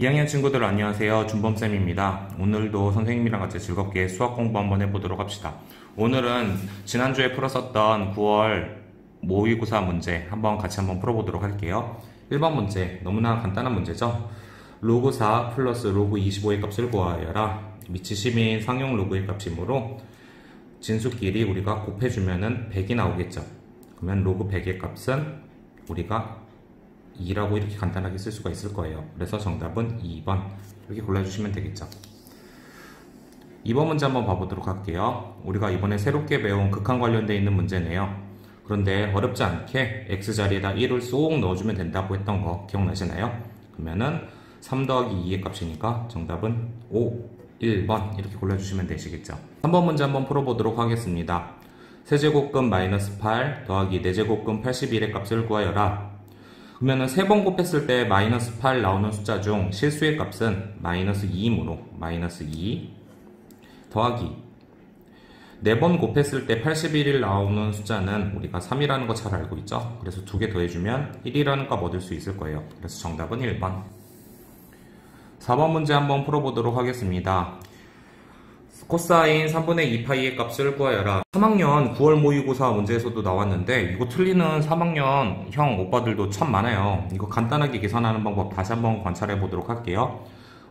2학년 친구들 안녕하세요. 준범쌤입니다. 오늘도 선생님이랑 같이 즐겁게 수학 공부 한번 해보도록 합시다. 오늘은 지난주에 풀었었던 9월 모의고사 문제 같이 한번 풀어보도록 할게요. 1번 문제, 너무나 간단한 문제죠. 로그 4 플러스 로그 25의 값을 구하여라. 밑이 10인 상용 로그의 값이므로 진수끼리 우리가 곱해주면은 100이 나오겠죠. 그러면 로그 100의 값은 우리가 2라고 이렇게 간단하게 쓸 수가 있을 거예요. 그래서 정답은 2번 이렇게 골라주시면 되겠죠. 2번 문제 한번 봐보도록 할게요. 우리가 이번에 새롭게 배운 극한 관련되어 있는 문제네요. 그런데 어렵지 않게 x자리에다 1을 쏙 넣어주면 된다고 했던 거 기억나시나요? 그러면은 3 더하기 2의 값이니까 정답은 5, 1번 이렇게 골라주시면 되시겠죠. 3번 문제 한번 풀어보도록 하겠습니다. 세제곱근 마이너스 8 더하기 4제곱근 81의 값을 구하여라. 그러면은 3번 곱했을 때 마이너스 8 나오는 숫자 중 실수의 값은 마이너스 2이므로 마이너스 2 더하기 4번 곱했을 때 81이 나오는 숫자는 우리가 3이라는 거 잘 알고 있죠. 그래서 2개 더해주면 1이라는 값 얻을 수 있을 거예요. 그래서 정답은 1번. 4번 문제 한번 풀어보도록 하겠습니다. 코사인 3분의 2파이의 값을 구하여라. 3학년 9월 모의고사 문제에서도 나왔는데 이거 틀리는 3학년 형 오빠들도 참 많아요. 이거 간단하게 계산하는 방법 다시 한번 관찰해 보도록 할게요.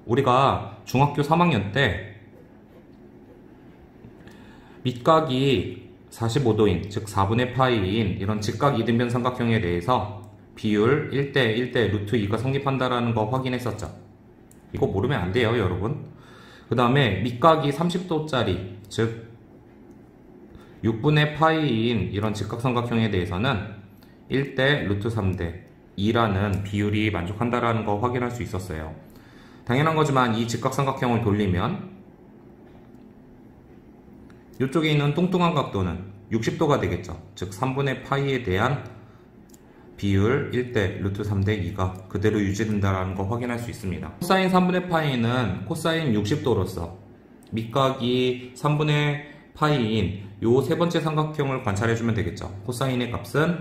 우리가 중학교 3학년 때 밑각이 45도인 즉 4분의 파이인 이런 직각 이등변 삼각형에 대해서 비율 1대 1대 루트 2가 성립한다라는 거 확인했었죠. 이거 모르면 안 돼요, 여러분. 그 다음에 밑각이 30도짜리 즉 6분의 파이인 이런 직각삼각형에 대해서는 1대 루트 3대 2라는 비율이 만족한다라는 거 확인할 수 있었어요. 당연한 거지만 이 직각삼각형을 돌리면 이쪽에 있는 뚱뚱한 각도는 60도가 되겠죠. 즉 3분의 파이에 대한 비율 1대 루트 3대 2가 그대로 유지된다는 거 확인할 수 있습니다. 코사인 3분의 파이는 코사인 60도로서 밑각이 3분의 파이인 요 세 번째 삼각형을 관찰해주면 되겠죠. 코사인의 값은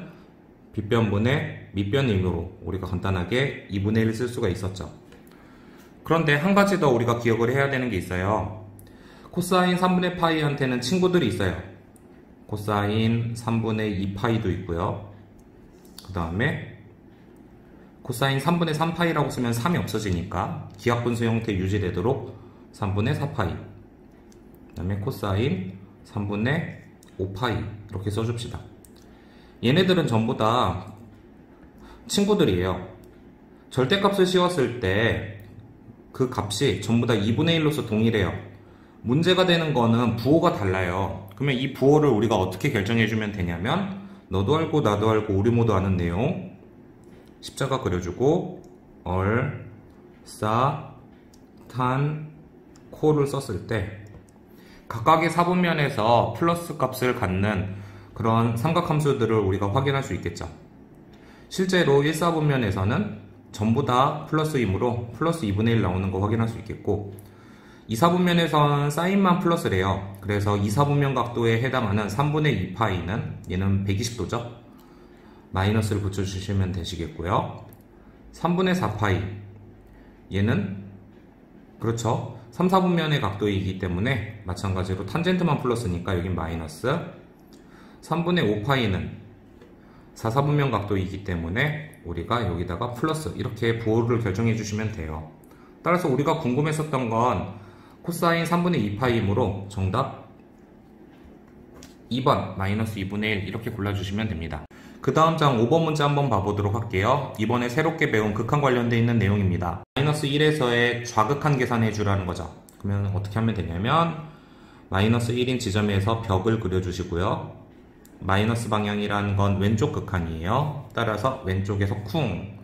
빗변분의 밑변이므로 우리가 간단하게 2분의 1을 쓸 수가 있었죠. 그런데 한 가지 더 우리가 기억을 해야 되는 게 있어요. 코사인 3분의 파이한테는 친구들이 있어요. 코사인 3분의 2파이도 있고요. 그 다음에 코사인 3분의 3파이라고 쓰면 3이 없어지니까 기하분수 형태 유지되도록 3분의 4파이 그 다음에 코사인 3분의 5파이 이렇게 써줍시다. 얘네들은 전부 다 친구들이에요. 절대값을 씌웠을 때 그 값이 전부 다 2분의 1로서 동일해요. 문제가 되는 거는 부호가 달라요. 그러면 이 부호를 우리가 어떻게 결정해주면 되냐면 너도 알고 나도 알고 우리 모두 아는 내용 십자가 그려주고 얼, 싸, 탄, 코를 썼을 때 각각의 사분면에서 플러스 값을 갖는 그런 삼각함수들을 우리가 확인할 수 있겠죠. 실제로 1사분면에서는 전부 다 플러스이므로 플러스 2분의 1 나오는 거 확인할 수 있겠고 2사분면에서는 사인만 플러스래요. 그래서 2사분면 각도에 해당하는 3분의 2파이는 얘는 120도죠. 마이너스를 붙여주시면 되시겠고요. 3분의 4파이 얘는 그렇죠. 3, 4분면의 각도이기 때문에 마찬가지로 탄젠트만 플러스니까 여긴 마이너스 3분의 5파이는 4, 4분면 각도이기 때문에 우리가 여기다가 플러스 이렇게 부호를 결정해 주시면 돼요. 따라서 우리가 궁금했었던 건 코사인 3분의 2파이이므로 정답 2번 마이너스 2분의 1 이렇게 골라주시면 됩니다. 그 다음 장 5번 문제 한번 봐보도록 할게요. 이번에 새롭게 배운 극한 관련되어 있는 내용입니다. 마이너스 1에서의 좌극한 계산해 주라는 거죠. 그러면 어떻게 하면 되냐면 마이너스 1인 지점에서 벽을 그려주시고요. 마이너스 방향이라는 건 왼쪽 극한이에요. 따라서 왼쪽에서 쿵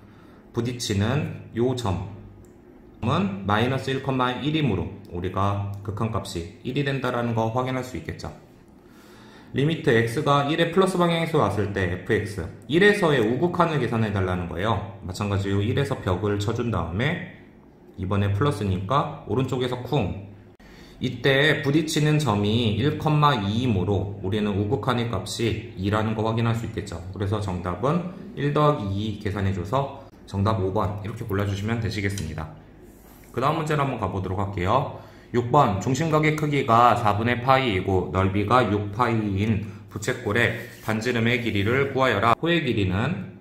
부딪히는 요 점은 마이너스 1,1이므로 우리가 극한값이 1이 된다는 거 확인할 수 있겠죠. 리미트 x가 1의 플러스 방향에서 왔을 때 fx 1에서의 우극한을 계산해 달라는 거예요. 마찬가지로 1에서 벽을 쳐준 다음에 이번에 플러스니까 오른쪽에서 쿵 이때 부딪히는 점이 1,2이므로 우리는 우극한의 값이 2라는 거 확인할 수 있겠죠. 그래서 정답은 1 더하기 2 계산해줘서 정답 5번 이렇게 골라주시면 되시겠습니다. 그 다음 문제를 한번 가보도록 할게요. 6번 중심각의 크기가 4분의 파이이고 넓이가 6파이인 부채꼴의 반지름의 길이를 구하여라. 호의 길이는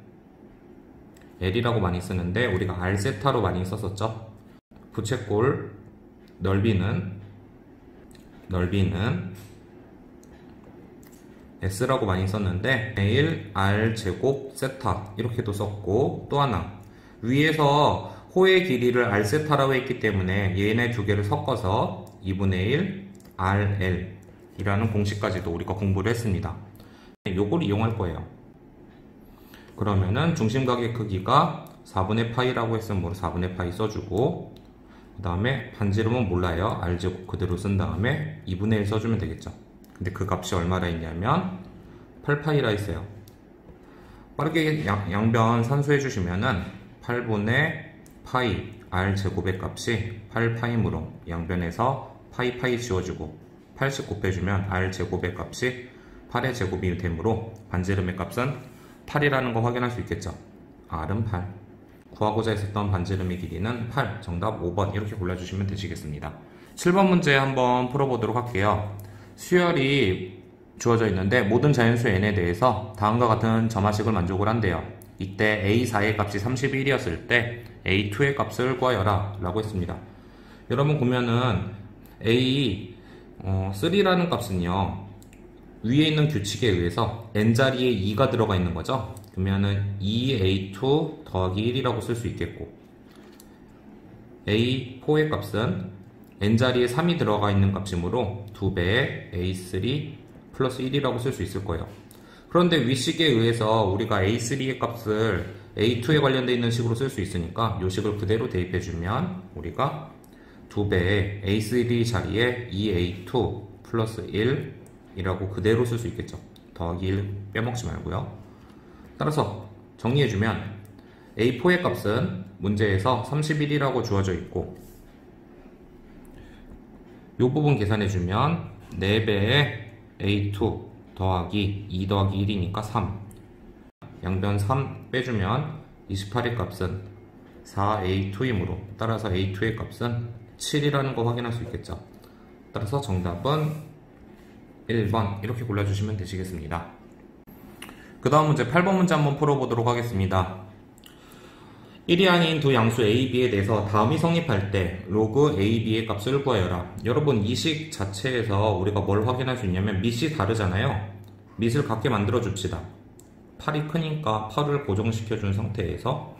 L이라고 많이 쓰는데 우리가 R세타로 많이 썼었죠. 부채꼴 넓이는 S라고 많이 썼는데 1 R제곱 세타 이렇게도 썼고, 또 하나 위에서 호의 길이를 R세타라고 했기 때문에 얘네 두 개를 섞어서 2분의 1 RL 이라는 공식까지도 우리가 공부를 했습니다. 요걸 이용할 거예요. 그러면은 중심각의 크기가 4분의 파이라고 했으면 4분의 파이 써주고, 그 다음에 반지름은 몰라요. R제곱 그대로 쓴 다음에 2분의 1 써주면 되겠죠. 근데 그 값이 얼마나 있냐면 8파이라 했어요. 빠르게 양변 산수해 주시면은 8분의 파이 R제곱의 값이 8파이므로 양변에서 파이 지워주고 80 곱해주면 R제곱의 값이 8의 제곱이 되므로 반지름의 값은 8이라는 거 확인할 수 있겠죠. R은 8. 구하고자 했었던 반지름의 길이는 8. 정답 5번 이렇게 골라주시면 되시겠습니다. 7번 문제 한번 풀어보도록 할게요. 수열이 주어져 있는데 모든 자연수 n에 대해서 다음과 같은 점화식을 만족을 한대요. 이때 A4의 값이 31이었을 때 A2의 값을 구하여라 라고 했습니다. 여러분 보면은 A3라는 값은요, 위에 있는 규칙에 의해서 n자리에 2가 들어가 있는 거죠. 그러면은 2A2 더하기 1이라고 쓸 수 있겠고, A4의 값은 n자리에 3이 들어가 있는 값이므로 2배의 A3 플러스 1이라고 쓸 수 있을 거예요. 그런데 위식에 의해서 우리가 A3의 값을 A2에 관련되어 있는 식으로 쓸 수 있으니까 이 식을 그대로 대입해주면 우리가 2배의 A3 자리에 2A2 플러스 1이라고 그대로 쓸 수 있겠죠. 더하기 1 빼먹지 말고요. 따라서 정리해주면 A4의 값은 문제에서 31이라고 주어져 있고, 이 부분 계산해주면 4배의 A2 더하기 2 더하기 1이니까 3, 양변 3 빼주면 28의 값은 4A2이므로 따라서 A2의 값은 7이라는 거 확인할 수 있겠죠. 따라서 정답은 1번 이렇게 골라주시면 되시겠습니다. 그 다음 문제 8번 문제 한번 풀어보도록 하겠습니다. 1이 아닌 두 양수 a, b에 대해서 다음이 성립할 때 로그 a, b의 값을 구하여라. 여러분 이 식 자체에서 우리가 뭘 확인할 수 있냐면 밑이 다르잖아요. 밑을 같게 만들어 줍시다. 8이 크니까 8을 고정시켜 준 상태에서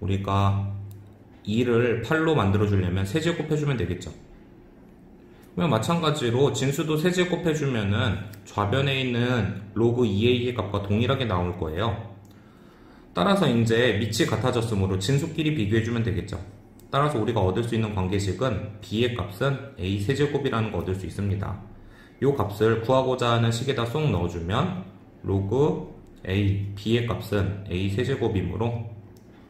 우리가 2를 8로 만들어 주려면 세제곱 해주면 되겠죠. 그러면 마찬가지로 진수도 세제곱 해주면은 좌변에 있는 로그 2a의 값과 동일하게 나올 거예요. 따라서 이제 밑이 같아졌으므로 진수끼리 비교해주면 되겠죠. 따라서 우리가 얻을 수 있는 관계식은 b의 값은 a 세제곱이라는 거 얻을 수 있습니다. 이 값을 구하고자 하는 식에다 쏙 넣어주면 로그 a, b의 값은 a 세제곱이므로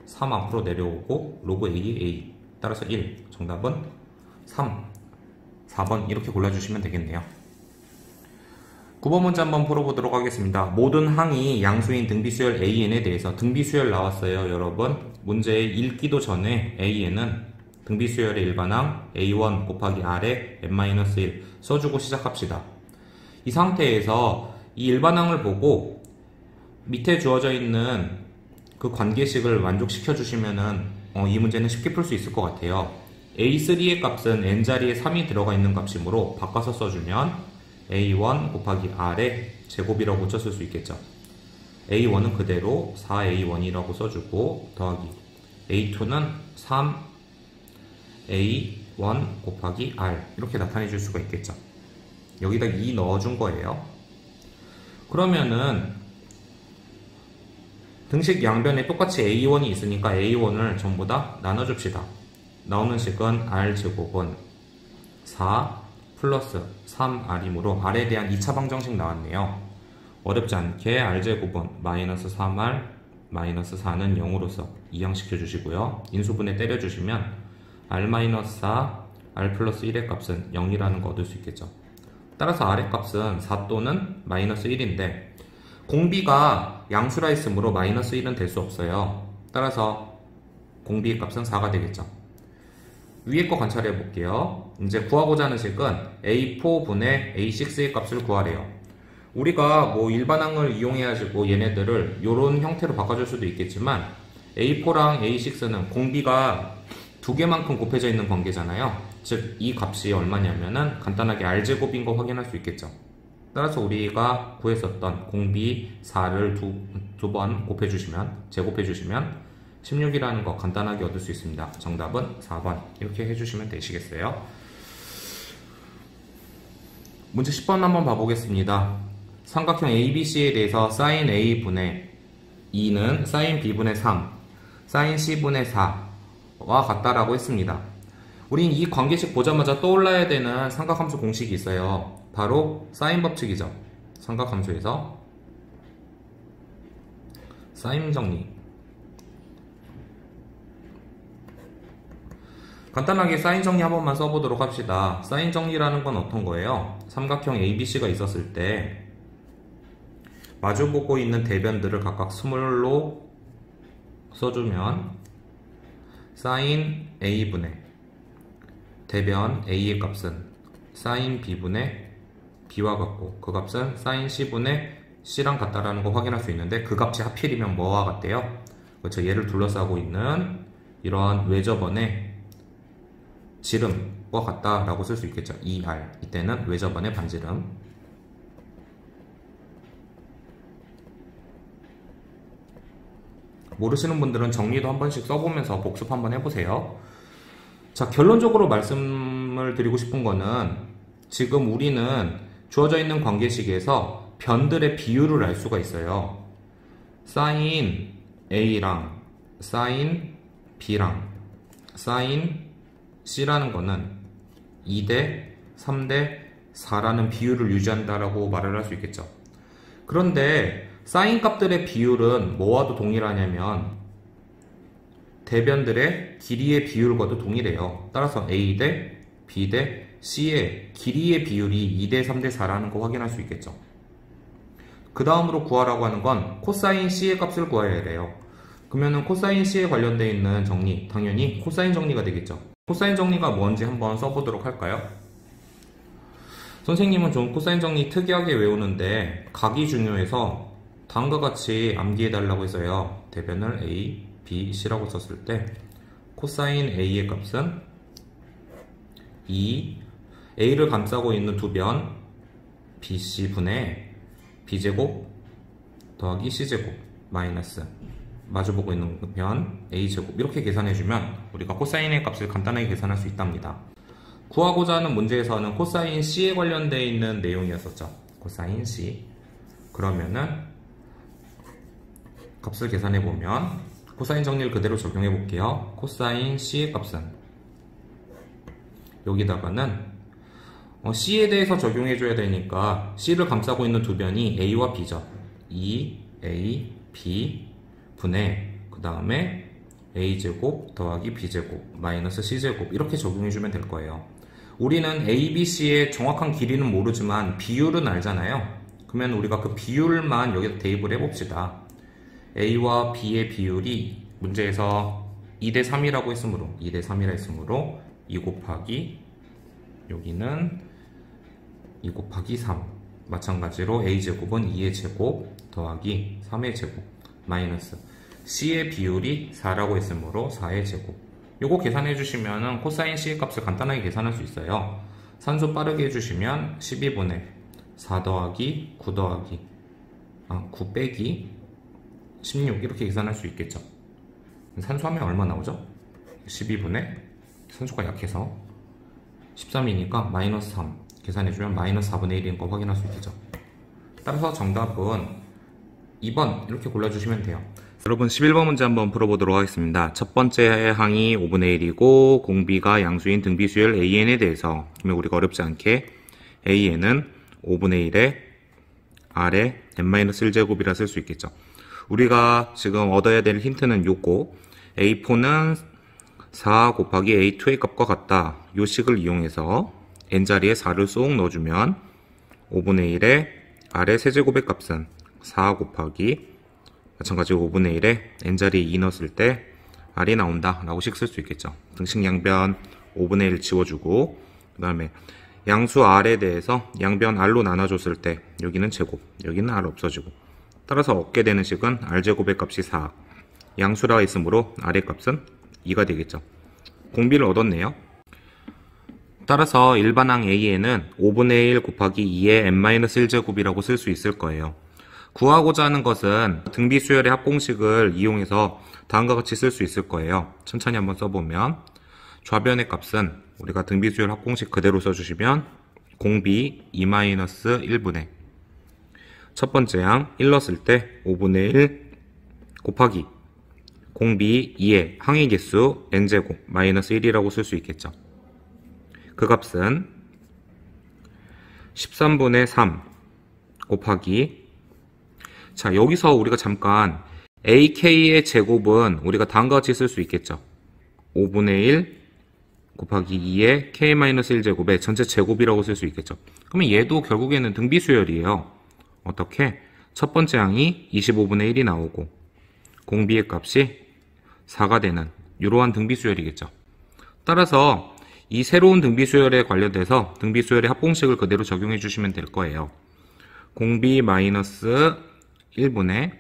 3 앞으로 내려오고 로그 a. 따라서 1. 정답은 3, 4번 이렇게 골라주시면 되겠네요. 9번 문제 한번 풀어보도록 하겠습니다. 모든 항이 양수인 등비수열 AN에 대해서 등비수열 나왔어요. 여러분 문제 읽기도 전에 AN은 등비수열의 일반항 A1 곱하기 R의 n-1 써주고 시작합시다. 이 상태에서 이 일반항을 보고 밑에 주어져 있는 그 관계식을 만족시켜 주시면은 이 문제는 쉽게 풀 수 있을 것 같아요. A3의 값은 n자리에 3이 들어가 있는 값이므로 바꿔서 써주면 A1 곱하기 R의 제곱이라고 고쳤을 수 있겠죠. A1은 그대로 4A1이라고 써주고 더하기 A2는 3A1 곱하기 R 이렇게 나타내 줄 수가 있겠죠. 여기다 2 넣어준 거예요. 그러면은 등식 양변에 똑같이 A1이 있으니까 A1을 전부 다 나눠줍시다. 나오는 식은 R제곱은 4 플러스 3R이므로 R에 대한 2차 방정식 나왔네요. 어렵지 않게 R제곱은 마이너스 3R 마이너스 4는 0으로서 이항시켜 주시고요. 인수분해 때려주시면 R-4 R 플러스 1의 값은 0이라는 거 얻을 수 있겠죠. 따라서 R의 값은 4 또는 마이너스 1인데 공비가 양수라 했으므로 마이너스 1은 될 수 없어요. 따라서 공비의 값은 4가 되겠죠. 위에 거 관찰해 볼게요. 이제 구하고자 하는 식은 A4분의 A6의 값을 구하래요. 우리가 뭐 일반항을 이용해가지고 얘네들을 이런 형태로 바꿔줄 수도 있겠지만 A4랑 A6는 공비가 두 개만큼 곱해져 있는 관계잖아요. 즉 이 값이 얼마냐면은 간단하게 R제곱인 거 확인할 수 있겠죠. 따라서 우리가 구했었던 공비 4를 두 번 곱해주시면, 제곱해주시면 16이라는 거 간단하게 얻을 수 있습니다. 정답은 4번 이렇게 해주시면 되시겠어요. 문제 10번 한번 봐보겠습니다. 삼각형 ABC에 대해서 sin A분의 2는 sin B분의 3, sin C분의 4와 같다라고 했습니다. 우린 이 관계식 보자마자 떠올라야 되는 삼각함수 공식이 있어요. 바로 사인 법칙이죠. 삼각함수에서 사인 정리. 간단하게 사인 정리 한 번만 써보도록 합시다. 사인 정리라는 건 어떤 거예요? 삼각형 ABC가 있었을 때 마주보고 있는 대변들을 각각 스몰로 써주면 사인 A분의 대변 A의 값은 사인 B분의 B와 같고 그 값은 사인 C분의 C랑 같다라는 거 확인할 수 있는데 그 값이 하필이면 뭐와 같대요? 그렇죠. 얘를 둘러싸고 있는 이러한 외접원의 지름과 같다라고 쓸 수 있겠죠. ER. 이때는 외접원의 반지름. 모르시는 분들은 정리도 한 번씩 써보면서 복습 한번 해보세요. 자, 결론적으로 말씀을 드리고 싶은 거는 지금 우리는 주어져 있는 관계식에서 변들의 비율을 알 수가 있어요. sin A랑 sin B랑 sin C라는 거는 2대 3대 4라는 비율을 유지한다라고 말을 할 수 있겠죠. 그런데 사인 값들의 비율은 뭐와도 동일하냐면 대변들의 길이의 비율과도 동일해요. 따라서 A 대 B 대 C의 길이의 비율이 2대 3대 4라는 거 확인할 수 있겠죠. 그 다음으로 구하라고 하는 건 코사인 C의 값을 구해야 돼요. 그러면은 코사인 C에 관련되어 있는 정리, 당연히 코사인 정리가 되겠죠. 코사인 정리가 뭔지 한번 써보도록 할까요? 선생님은 좀 코사인 정리 특이하게 외우는데 각이 중요해서 다음과 같이 암기해달라고 했어요. 대변을 A, B, C라고 썼을 때 코사인 A의 값은 2, A를 감싸고 있는 두 변 BC분의 B제곱 더하기 C제곱 마이너스 마주보고 있는 변 A제곱 이렇게 계산해주면 우리가 코사인의 값을 간단하게 계산할 수 있답니다. 구하고자 하는 문제에서는 코사인 C에 관련되어 있는 내용이었었죠. 코사인 C. 그러면은 값을 계산해보면 코사인 정리를 그대로 적용해볼게요. 코사인 C의 값은 여기다가는 C에 대해서 적용해줘야 되니까 C를 감싸고 있는 두 변이 A와 B죠. 2A, B 분의 그 다음에 A제곱 더하기 B제곱 마이너스 C제곱 이렇게 적용해주면 될 거예요. 우리는 A, B, C의 정확한 길이는 모르지만 비율은 알잖아요. 그러면 우리가 그 비율만 여기다 대입을 해봅시다. A와 B의 비율이 문제에서 2대 3이라고 했으므로 2대 3이라 했으므로 2 곱하기 여기는 2 곱하기 3 마찬가지로 A제곱은 2의 제곱 더하기 3의 제곱 마이너스 C의 비율이 4라고 했으므로 4의 제곱 요거 계산해 주시면 코사인 C의 값을 간단하게 계산할 수 있어요. 산수 빠르게 해주시면 12분의 4 더하기 9 더하기 9 빼기 16 이렇게 계산할 수 있겠죠. 산수하면 얼마 나오죠? 12분의 산수가 약해서 13이니까 마이너스 3 계산해주면 마이너스 4분의 1인 거 확인할 수 있겠죠. 따라서 정답은 2번 이렇게 골라주시면 돼요. 여러분 11번 문제 한번 풀어보도록 하겠습니다. 첫 번째 항이 5분의 1이고 공비가 양수인 등비수열 AN에 대해서 그러면 우리가 어렵지 않게 AN은 5분의 1에 R에 n-1제곱이라 쓸 수 있겠죠. 우리가 지금 얻어야 될 힌트는 요거 A4는 4 곱하기 A2의 값과 같다. 요 식을 이용해서 n자리에 4를 쏙 넣어주면 5분의 1에 R의 세제곱의 값은 4 곱하기 마찬가지로 5분의 1에 n자리에 2 넣었을 때 R이 나온다 라고 식 쓸 수 있겠죠. 등식 양변 5분의 1 지워주고, 그 다음에 양수 R에 대해서 양변 R로 나눠줬을 때 여기는 제곱, 여기는 R 없어지고, 따라서 얻게 되는 식은 R제곱의 값이 4, 양수라 있으므로 R의 값은 2가 되겠죠. 공비를 얻었네요. 따라서 일반항 A에는 5분의 1 곱하기 2의 n-1제곱이라고 쓸 수 있을 거예요. 구하고자 하는 것은 등비수열의 합공식을 이용해서 다음과 같이 쓸 수 있을 거예요. 천천히 한번 써보면, 좌변의 값은 우리가 등비수열 합공식 그대로 써주시면 공비 2-1분의 첫 번째 항 1 넣었을 때 5분의 1 곱하기 공비 2의 항의 개수 n제곱 마이너스 1이라고 쓸 수 있겠죠. 그 값은 13분의 3 곱하기, 자 여기서 우리가 잠깐 ak의 제곱은 우리가 다음과 같이 쓸 수 있겠죠. 5분의 1 곱하기 2의 k-1제곱의 전체 제곱이라고 쓸 수 있겠죠. 그러면 얘도 결국에는 등비수열이에요. 어떻게? 첫 번째 항이 25분의 1이 나오고 공비의 값이 4가 되는 이러한 등비수열이겠죠. 따라서 이 새로운 등비수열에 관련돼서 등비수열의 합공식을 그대로 적용해 주시면 될 거예요. 공비 마이너스 1분의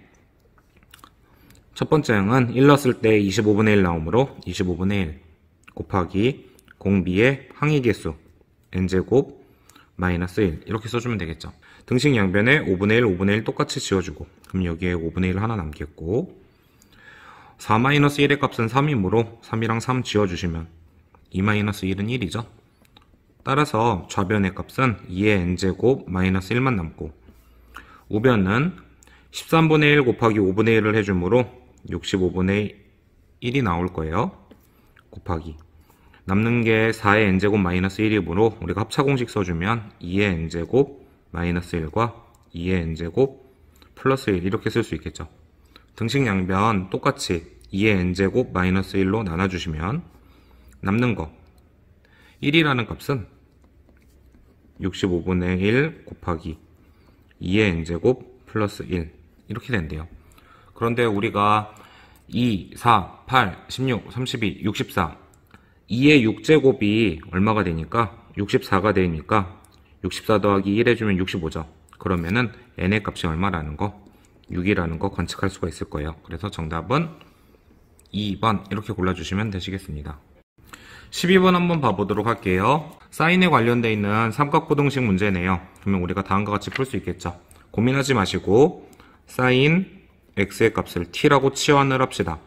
첫 번째 항은 1 넣었을 때 25분의 1 나오므로 25분의 1 곱하기 공비의 항의 개수 n제곱 마이너스 1 이렇게 써주면 되겠죠. 등식 양변에 5분의 1, 5분의 1 똑같이 지워주고, 그럼 여기에 5분의 1 하나 남겠고, 4-1의 값은 3이므로 3이랑 3 지워주시면 2-1은 1이죠. 따라서 좌변의 값은 2의 n제곱 마이너스 1만 남고, 우변은 13분의 1 곱하기 5분의 1을 해주므로 65분의 1이 나올 거예요. 곱하기 남는 게 4의 n제곱 마이너스 1이므로 우리가 합차공식 써주면 2의 n제곱 마이너스 1과 2의 n제곱 플러스 1 이렇게 쓸 수 있겠죠. 등식 양변 똑같이 2의 n제곱 마이너스 1로 나눠주시면 남는 거 1이라는 값은 65분의 1 곱하기 2의 n제곱 플러스 1 이렇게 된대요. 그런데 우리가 2, 4, 8, 16, 32, 64 2의 6제곱이 얼마가 되니까 64가 되니까 64 더하기 1 해주면 65죠. 그러면은 n의 값이 얼마라는 거? 6이라는 거 관측할 수가 있을 거예요. 그래서 정답은 2번 이렇게 골라주시면 되시겠습니다. 12번 한번 봐보도록 할게요. 사인에 관련되어 있는 삼각부등식 문제네요. 그러면 우리가 다음과 같이 풀 수 있겠죠. 고민하지 마시고 사인 x의 값을 t라고 치환을 합시다.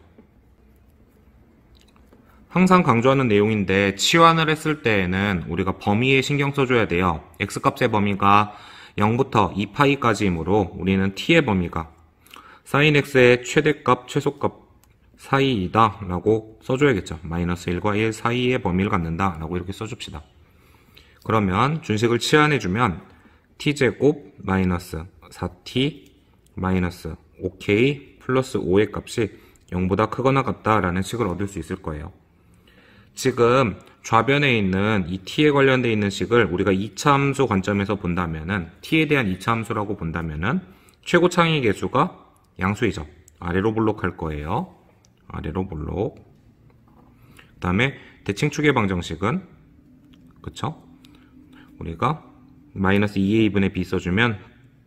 항상 강조하는 내용인데 치환을 했을 때에는 우리가 범위에 신경 써줘야 돼요. x값의 범위가 0부터 2파이까지이므로 우리는 t의 범위가 sin x의 최대값, 최소값 사이이다 라고 써줘야겠죠. 마이너스 1과 1 사이의 범위를 갖는다 라고 이렇게 써줍시다. 그러면 준식을 치환해주면 t제곱 마이너스 4t 마이너스 5k 플러스 5의 값이 0보다 크거나 같다라는 식을 얻을 수 있을 거예요. 지금 좌변에 있는 이 t에 관련되어 있는 식을 우리가 2차 함수 관점에서 본다면은 t에 대한 2차 함수라고 본다면은 최고 창의 계수가 양수이죠. 아래로 볼록할 거예요. 아래로 볼록. 그 다음에 대칭축의 방정식은 그쵸? 우리가 마이너스 2의 2분의 b 써주면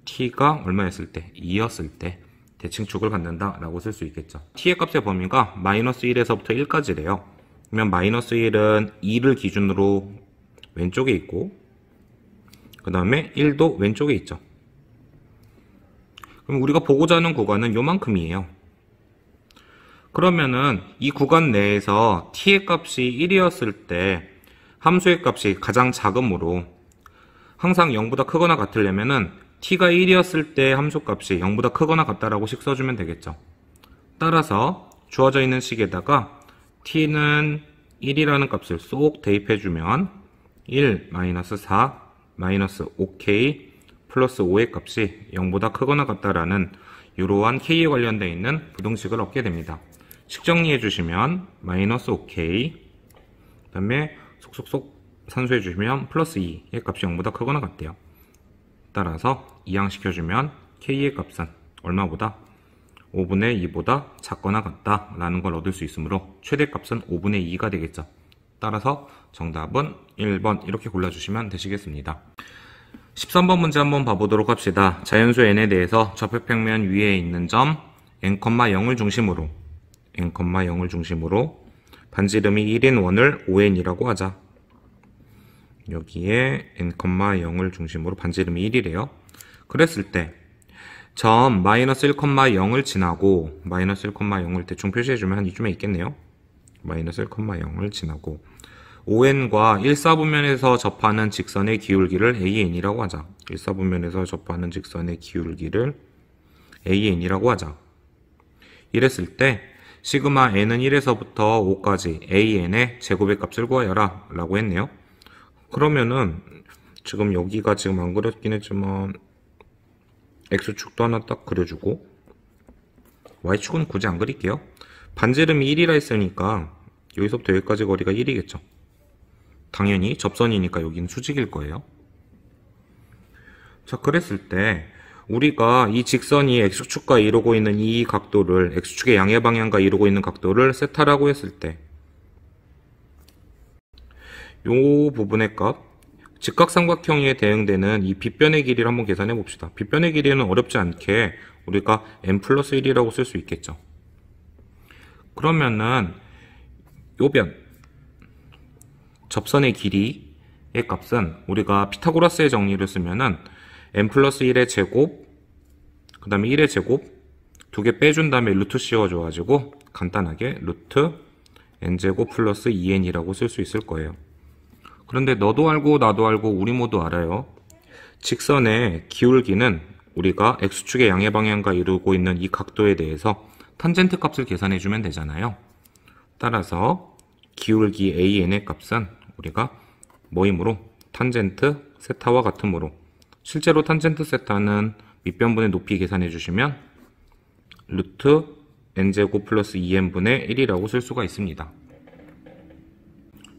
t가 얼마였을 때? 2였을 때 대칭축을 갖는다 라고 쓸 수 있겠죠. t의 값의 범위가 마이너스 1에서부터 1까지래요. 그러면 마이너스 1은 2를 기준으로 왼쪽에 있고 그 다음에 1도 왼쪽에 있죠. 그럼 우리가 보고자 하는 구간은 요만큼이에요. 그러면은 이 구간 내에서 t의 값이 1이었을 때 함수의 값이 가장 작으므로 항상 0보다 크거나 같으려면은 t가 1이었을 때 함수값이 0보다 크거나 같다라고 식 써주면 되겠죠. 따라서 주어져 있는 식에다가 t는 1이라는 값을 쏙 대입해주면 1, 4, 5k 플러스 5의 값이 0보다 크거나 같다라는 이러한 k에 관련되어 있는 부등식을 얻게 됩니다. 식 정리해주시면 마이너스 5k 그 다음에 속속속 산수해주시면 플러스 2의 값이 0보다 크거나 같대요. 따라서 이항시켜주면 k의 값은 얼마보다? 5분의 2보다 작거나 같다 라는 걸 얻을 수 있으므로 최대값은 5분의 2가 되겠죠. 따라서 정답은 1번 이렇게 골라주시면 되시겠습니다. 13번 문제 한번 봐보도록 합시다. 자연수 n에 대해서 접혈평면 위에 있는 점 n,0을 중심으로 반지름이 1인 원을 ON이라고 하자. 여기에 n,0을 중심으로 반지름이 1이래요. 그랬을 때 점 마이너스 1,0을 지나고 마이너스 1,0을 대충 표시해주면 한 이쯤에 있겠네요. 마이너스 1,0을 지나고 ON과 1사분면에서 접하는 직선의 기울기를 AN이라고 하자. 1사분면에서 접하는 직선의 기울기를 AN이라고 하자. 이랬을 때 시그마 n은 1에서부터 5까지 AN의 제곱의 값을 구하여라 라고 했네요. 그러면은 지금 여기가 지금 안 그렸긴 했지만 X축도 하나 딱 그려주고 Y축은 굳이 안 그릴게요. 반지름이 1이라 했으니까 여기서부터 여기까지 거리가 1이겠죠. 당연히 접선이니까 여기는 수직일 거예요. 자, 그랬을 때 우리가 이 직선이 X축과 이루고 있는 이 각도를 X축의 양의 방향과 이루고 있는 각도를 세타라고 했을 때 요 부분의 값 직각삼각형에 대응되는 이 빗변의 길이를 한번 계산해 봅시다. 빗변의 길이는 어렵지 않게 우리가 n 플러스 1이라고 쓸 수 있겠죠. 그러면은 요 변 접선의 길이의 값은 우리가 피타고라스의 정리를 쓰면은 n 플러스 1의 제곱 그 다음에 1의 제곱 두 개 빼준 다음에 루트 씌워줘가지고 간단하게 루트 n제곱 플러스 2n이라고 쓸 수 있을 거예요. 그런데 너도 알고 나도 알고 우리 모두 알아요. 직선의 기울기는 우리가 X축의 양의 방향과 이루고 있는 이 각도에 대해서 탄젠트 값을 계산해주면 되잖아요. 따라서 기울기 AN의 값은 우리가 뭐이므로 탄젠트 세타와 같으므로 실제로 탄젠트 세타는 밑변분의 높이 계산해주시면 루트 n제곱 플러스 2n분의 1이라고 쓸 수가 있습니다.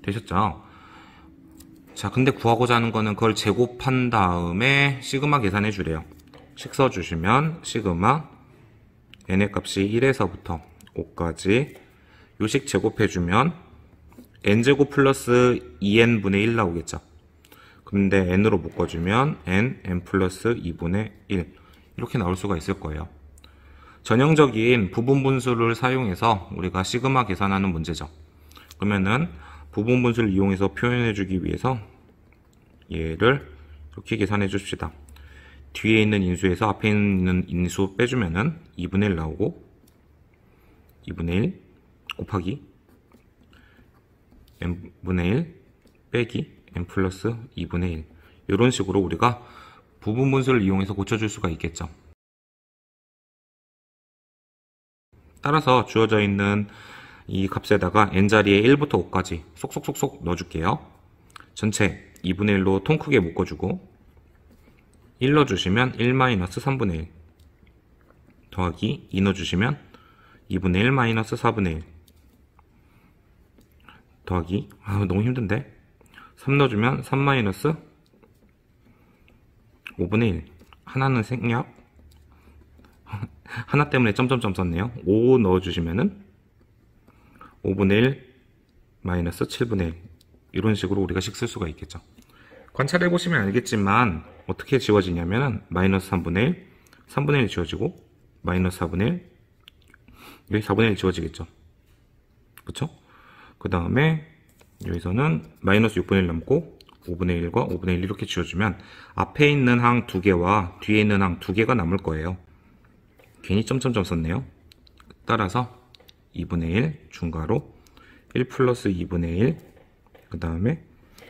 되셨죠? 자, 근데 구하고자 하는 거는 그걸 제곱한 다음에 시그마 계산해 주래요. 식 써주시면 시그마 n의 값이 1에서부터 5까지 요식 제곱해주면 n제곱 플러스 2n분의 1 나오겠죠. 근데 n으로 묶어주면 n 플러스 2분의 1 이렇게 나올 수가 있을 거예요. 전형적인 부분분수를 사용해서 우리가 시그마 계산하는 문제죠. 그러면은 부분분수를 이용해서 표현해주기 위해서 얘를 이렇게 계산해 줍시다. 뒤에 있는 인수에서 앞에 있는 인수 빼주면은 2분의 1 나오고 2분의 1 곱하기 n분의 1 빼기 n 플러스 2분의 1 이런 식으로 우리가 부분분수를 이용해서 고쳐줄 수가 있겠죠. 따라서 주어져 있는 이 값에다가 n자리에 1부터 5까지 쏙쏙쏙쏙 넣어줄게요. 전체 2분의 1로 통 크게 묶어주고 1 넣어주시면 1-3분의 1 더하기 2 넣어주시면 2분의 1-4분의 1 더하기 너무 힘든데 3 넣어주면 3-5분의 1 하나는 생략 하나 때문에 점점점 썼네요. 5 넣어주시면은 5분의 1 마이너스 7분의 1 이런 식으로 우리가 식 쓸 수가 있겠죠. 관찰해보시면 알겠지만 어떻게 지워지냐면은 마이너스 3분의 1 3분의 1 지워지고 마이너스 4분의 1 여기 4분의 1 지워지겠죠. 그쵸? 그 다음에 여기서는 마이너스 6분의 1 남고 5분의 1과 5분의 1 이렇게 지워주면 앞에 있는 항 2개와 뒤에 있는 항 2개가 남을 거예요. 괜히 점점점 썼네요. 따라서 2분의 1 중괄호 1 플러스 2분의 1 그 다음에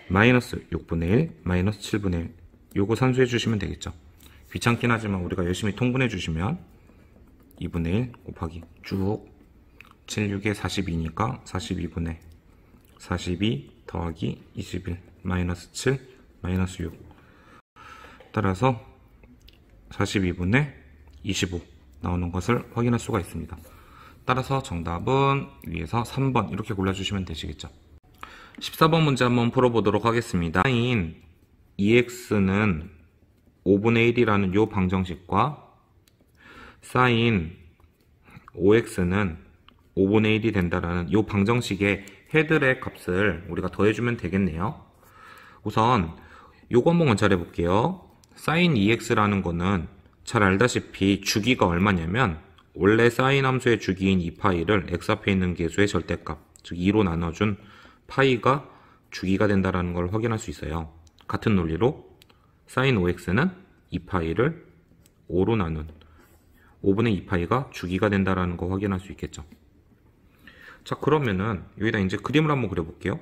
마이너스 6분의 1 마이너스 7분의 1 요거 산수해 주시면 되겠죠. 귀찮긴 하지만 우리가 열심히 통분해 주시면 2분의 1 곱하기 쭉 7, 6에 42니까 42분의 42 더하기 21 마이너스 7 마이너스 6 따라서 42분의 25 나오는 것을 확인할 수가 있습니다. 따라서 정답은 위에서 3번 이렇게 골라주시면 되시겠죠. 14번 문제 한번 풀어보도록 하겠습니다. sin 2x는 5분의 1이라는 요 방정식과 sin 5x는 5분의 1이 된다라는 요 방정식의 해들의 값을 우리가 더해주면 되겠네요. 우선 요거 한번 관찰해 볼게요. sin 2x라는 거는 잘 알다시피 주기가 얼마냐면 원래 sin 함수의 주기인 2파이를 x 앞에 있는 계수의 절대값, 즉 2로 나눠준 파이가 주기가 된다는 걸 확인할 수 있어요. 같은 논리로 sin 5x는 2파이를 5로 나눈 5분의 2파이가 주기가 된다는 거 확인할 수 있겠죠. 자, 그러면은 여기다 이제 그림을 한번 그려볼게요.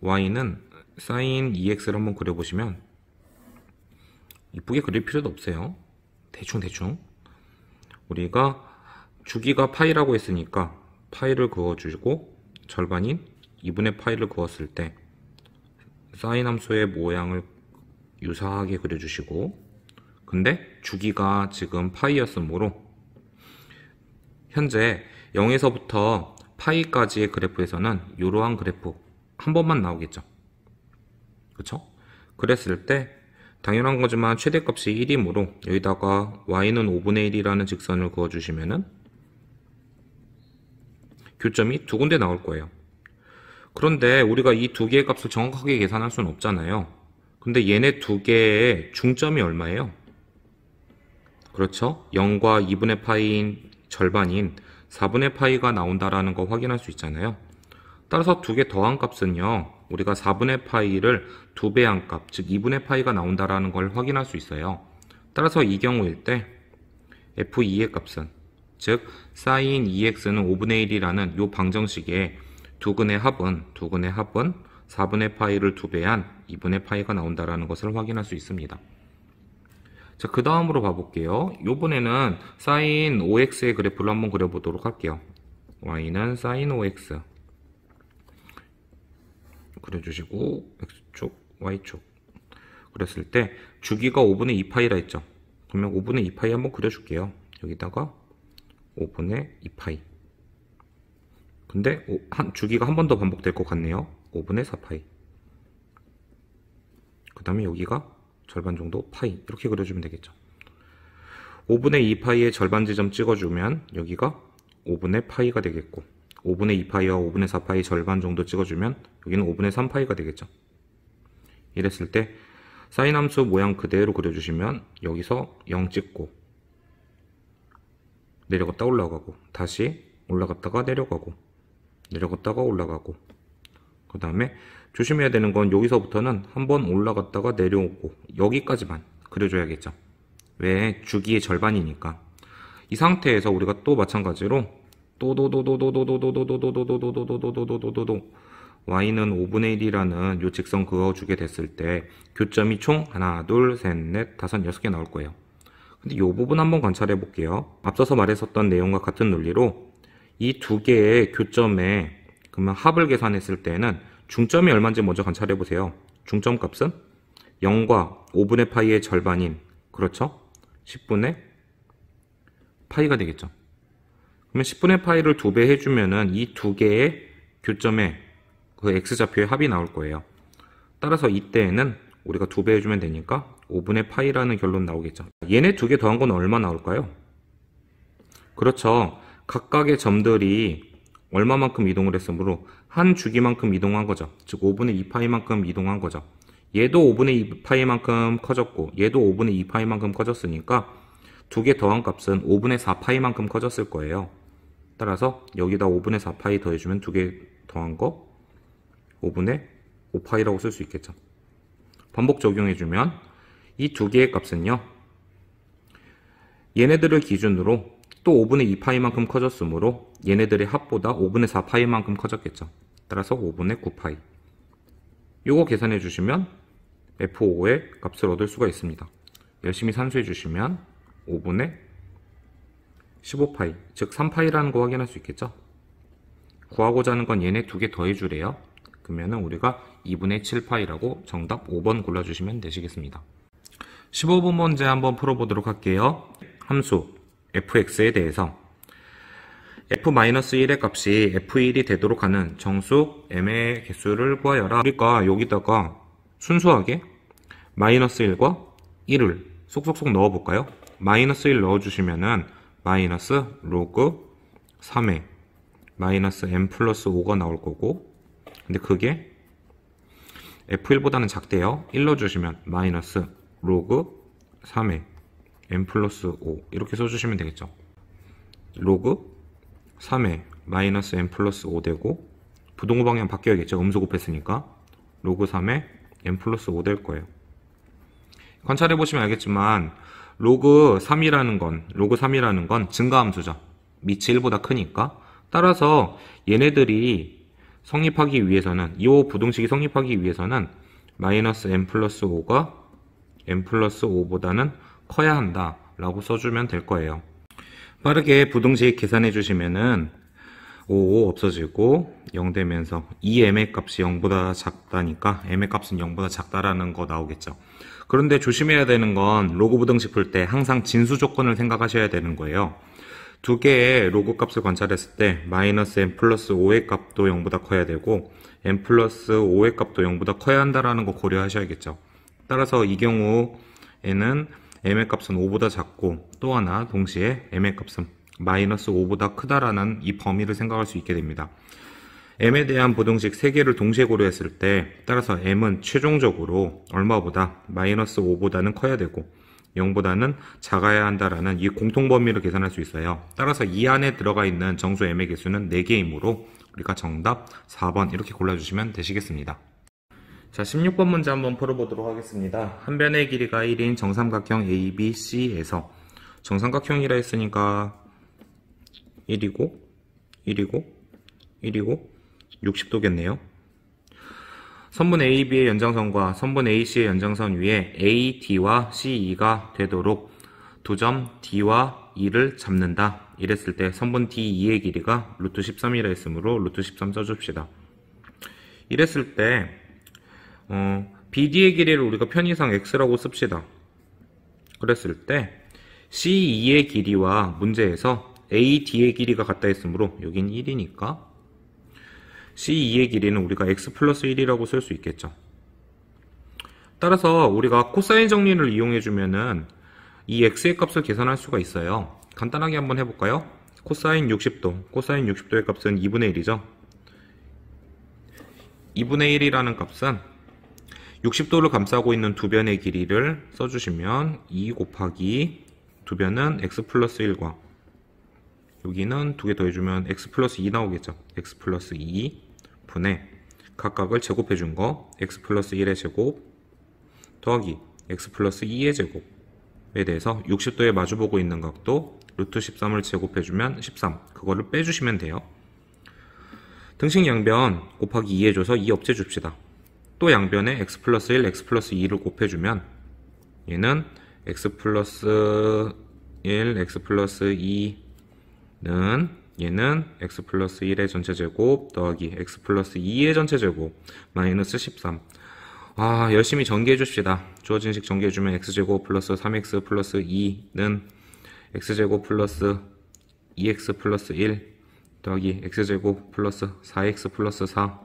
y는 sin 2x를 한번 그려보시면 이쁘게 그릴 필요도 없어요. 대충 우리가 주기가 파이라고 했으니까 파이를 그어주고 절반인 2분의 파이를 그었을 때 sin 함수의 모양을 유사하게 그려주시고, 근데 주기가 지금 파이였으므로 현재 0에서부터 파이까지의 그래프에서는 이러한 그래프 한 번만 나오겠죠. 그쵸? 그랬을 때 당연한 거지만 최대값이 1이므로 여기다가 y는 5분의 1이라는 직선을 그어주시면은 교점이 두 군데 나올 거예요. 그런데 우리가 이 두 개의 값을 정확하게 계산할 수는 없잖아요. 근데 얘네 두 개의 중점이 얼마예요? 그렇죠? 0과 2분의 파이인 절반인 4분의 파이가 나온다라는 거 확인할 수 있잖아요. 따라서 두 개 더한 값은요, 우리가 4분의 파이를 2배 한 값, 즉 2분의 파이가 나온다라는 걸 확인할 수 있어요. 따라서 이 경우일 때 f2의 값은, 즉 sin 2x는 5분의 1이라는 요 방정식의 두근의 합은 4분의 파이를 2배한 2분의 파이가 나온다라는 것을 확인할 수 있습니다. 자, 그 다음으로 봐볼게요. 요번에는 sin 5x의 그래프를 한번 그려보도록 할게요. y는 sin 5x 그려주시고 x축, y축 그랬을 때 주기가 5분의 2파이라 했죠. 그러면 5분의 2파이 한번 그려줄게요. 여기다가 5분의 2파이. 근데 주기가 한 번 더 반복될 것 같네요. 5분의 4파이. 그 다음에 여기가 절반 정도 파이, 이렇게 그려주면 되겠죠. 5분의 2파이의 절반 지점 찍어주면 여기가 5분의 파이가 되겠고, 5분의 2파이와 5분의 4파이 절반 정도 찍어주면 여기는 5분의 3파이가 되겠죠. 이랬을 때 사인 함수 모양 그대로 그려주시면 여기서 0 찍고 내려갔다 올라가고, 다시 올라갔다가 내려가고, 내려갔다가 올라가고, 그 다음에 조심해야 되는 건 여기서부터는 한번 올라갔다가 내려오고 여기까지만 그려줘야겠죠. 왜? 주기의 절반이니까. 이 상태에서 우리가 또 마찬가지로 y는 5분의 1이라는 요 직선 그어주게 됐을 때 교점이 총 하나, 둘, 셋, 넷, 다섯, 6개 나올 거예요. 근데 요 부분 한번 관찰해 볼게요. 앞서서 말했었던 내용과 같은 논리로 이 두 개의 교점에 그러면 합을 계산했을 때는 중점이 얼마인지 먼저 관찰해 보세요. 중점 값은 0과 5분의 파이의 절반인, 그렇죠? 10분의 파이가 되겠죠. 그러면 10분의 파이를 2배 해주면은 이 두 개의 교점의 그 x좌표의 합이 나올 거예요. 따라서 이때에는 우리가 2배 해주면 되니까 5분의 파이라는 결론 나오겠죠. 얘네 두 개 더한 건 얼마 나올까요? 그렇죠. 각각의 점들이 얼마만큼 이동을 했으므로 한 주기만큼 이동한 거죠. 즉 5분의 2파이만큼 이동한 거죠. 얘도 5분의 2파이만큼 커졌고 얘도 5분의 2파이만큼 커졌으니까 두 개 더한 값은 5분의 4파이만큼 커졌을 거예요. 따라서 여기다 5분의 4파이 더해주면 두 개 더한 거 5분의 5파이라고 쓸 수 있겠죠. 반복 적용해주면 이 두 개의 값은요, 얘네들을 기준으로 또 5분의 2파이만큼 커졌으므로 얘네들의 합보다 5분의 4파이만큼 커졌겠죠. 따라서 5분의 9파이. 요거 계산해 주시면 F5의 값을 얻을 수가 있습니다. 열심히 산수해 주시면 5분의 15파이, 즉 3파이라는 거 확인할 수 있겠죠. 구하고자 하는 건 얘네 두 개 더해 주래요. 그러면은 우리가 2분의 7파이라고 정답 5번 골라주시면 되시겠습니다. 15번 문제 한번 풀어보도록 할게요. 함수 fx에 대해서 f-1의 값이 f1이 되도록 하는 정수 m의 개수를 구하여라. 우리가 여기다가 순수하게 -1과 1을 쏙쏙쏙 넣어볼까요? -1 넣어주시면은 마이너스 로그 3의 마이너스 m 플러스 5가 나올 거고, 근데 그게 f1보다는 작대요. 1 넣어주시면 마이너스 로그 3의 m 플러스 5 이렇게 써주시면 되겠죠. 로그 3의 마이너스 m 플러스 5 되고, 부동호 방향 바뀌어야겠죠. 음수 곱했으니까 로그 3의 m 플러스 5 될 거예요. 관찰해 보시면 알겠지만 로그 3이라는 건 증가함수죠. 밑이 1보다 크니까. 따라서 얘네들이 성립하기 위해서는, 이 부등식이 성립하기 위해서는 마이너스 m 플러스 5가 m 플러스 5보다는 커야 한다 라고 써주면 될 거예요. 빠르게 부등식 계산해 주시면은 5 없어지고 0 되면서 이 m의 값이 0보다 작다니까 m의 값은 0보다 작다라는 거 나오겠죠. 그런데 조심해야 되는 건 로그 부등식 풀 때 항상 진수 조건을 생각하셔야 되는 거예요. 두 개의 로그 값을 관찰했을 때 마이너스 m 플러스 5의 값도 0보다 커야 되고 m 플러스 5의 값도 0보다 커야 한다라는 거 고려하셔야겠죠. 따라서 이 경우에는 m의 값은 5보다 작고, 또 하나 동시에 m의 값은 마이너스 5보다 크다라는 이 범위를 생각할 수 있게 됩니다. m에 대한 부등식 3개를 동시에 고려했을 때 따라서 m은 최종적으로 얼마보다 마이너스 5보다는 커야 되고 0보다는 작아야 한다라는 이 공통범위를 계산할 수 있어요. 따라서 이 안에 들어가 있는 정수 m의 개수는 4개이므로 우리가 정답 4번 이렇게 골라주시면 되시겠습니다. 자, 16번 문제 한번 풀어보도록 하겠습니다. 한 변의 길이가 1인 정삼각형 ABC에서 정삼각형이라 했으니까 1이고 1이고 1이고 60도겠네요. 선분 AB의 연장선과 선분 AC의 연장선 위에 AD와 CE가 되도록 두 점 D와 E를 잡는다. 이랬을 때 선분 D2의 길이가 루트 13이라 했으므로 루트 13 써줍시다. 이랬을 때 BD의 길이를 우리가 편의상 X라고 씁시다. 그랬을 때 CE의 길이와 문제에서 AD의 길이가 같다 했으므로 여긴 1이니까 CE의 길이는 우리가 X 플러스 1이라고 쓸 수 있겠죠. 따라서 우리가 코사인 정리를 이용해주면은 이 X의 값을 계산할 수가 있어요. 간단하게 한번 해볼까요? 코사인 60도, 코사인 60도의 값은 2분의 1이죠. 2분의 1이라는 값은 60도를 감싸고 있는 두 변의 길이를 써주시면 2 곱하기 두 변은 X 플러스 1과 여기는 두 개 더해주면 X 플러스 2 나오겠죠. X 플러스 2 분의 각각을 제곱해준 거 X 플러스 1의 제곱 더하기 X 플러스 2의 제곱에 대해서 60도에 마주보고 있는 각도 루트 13을 제곱해주면 13 그거를 빼주시면 돼요. 등식 양변 곱하기 2 해줘서 2 없애줍시다. 또 양변에 x 플러스 1, x 플러스 2를 곱해주면 얘는 x 플러스 1, x 플러스 2는 얘는 x 플러스 1의 전체 제곱 더하기 x 플러스 2의 전체 제곱 마이너스 13. 열심히 전개해 줍시다. 주어진 식 전개해주면 x제곱 플러스 3x 플러스 2는 x제곱 플러스 2x 플러스 1 더하기 x제곱 플러스 4x 플러스 4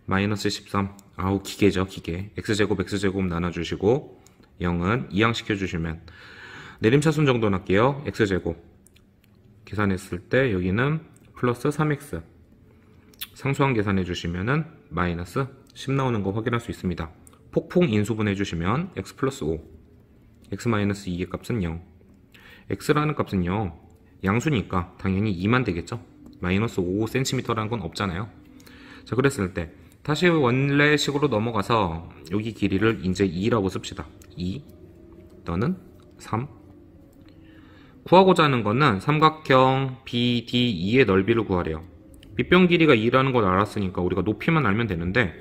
마이너스 13. 기계죠, 기계. x제곱 x제곱 나눠주시고 0은 이항시켜주시면 내림차순 정도 할게요. x제곱 계산했을 때 여기는 플러스 3x 상수항 계산해주시면은 마이너스 10 나오는 거 확인할 수 있습니다. 폭풍 인수분 해주시면 x 플러스 5 x 마이너스 2의 값은 0 x라는 값은요 양수니까 당연히 2만 되겠죠. 마이너스 5cm라는 건 없잖아요. 자, 그랬을 때 다시 원래 식으로 넘어가서 여기 길이를 이제 2라고 씁시다. 2 너는 3 구하고자 하는 거는 삼각형 BDE의 넓이를 구하래요. 밑변 길이가 2라는 걸 알았으니까 우리가 높이만 알면 되는데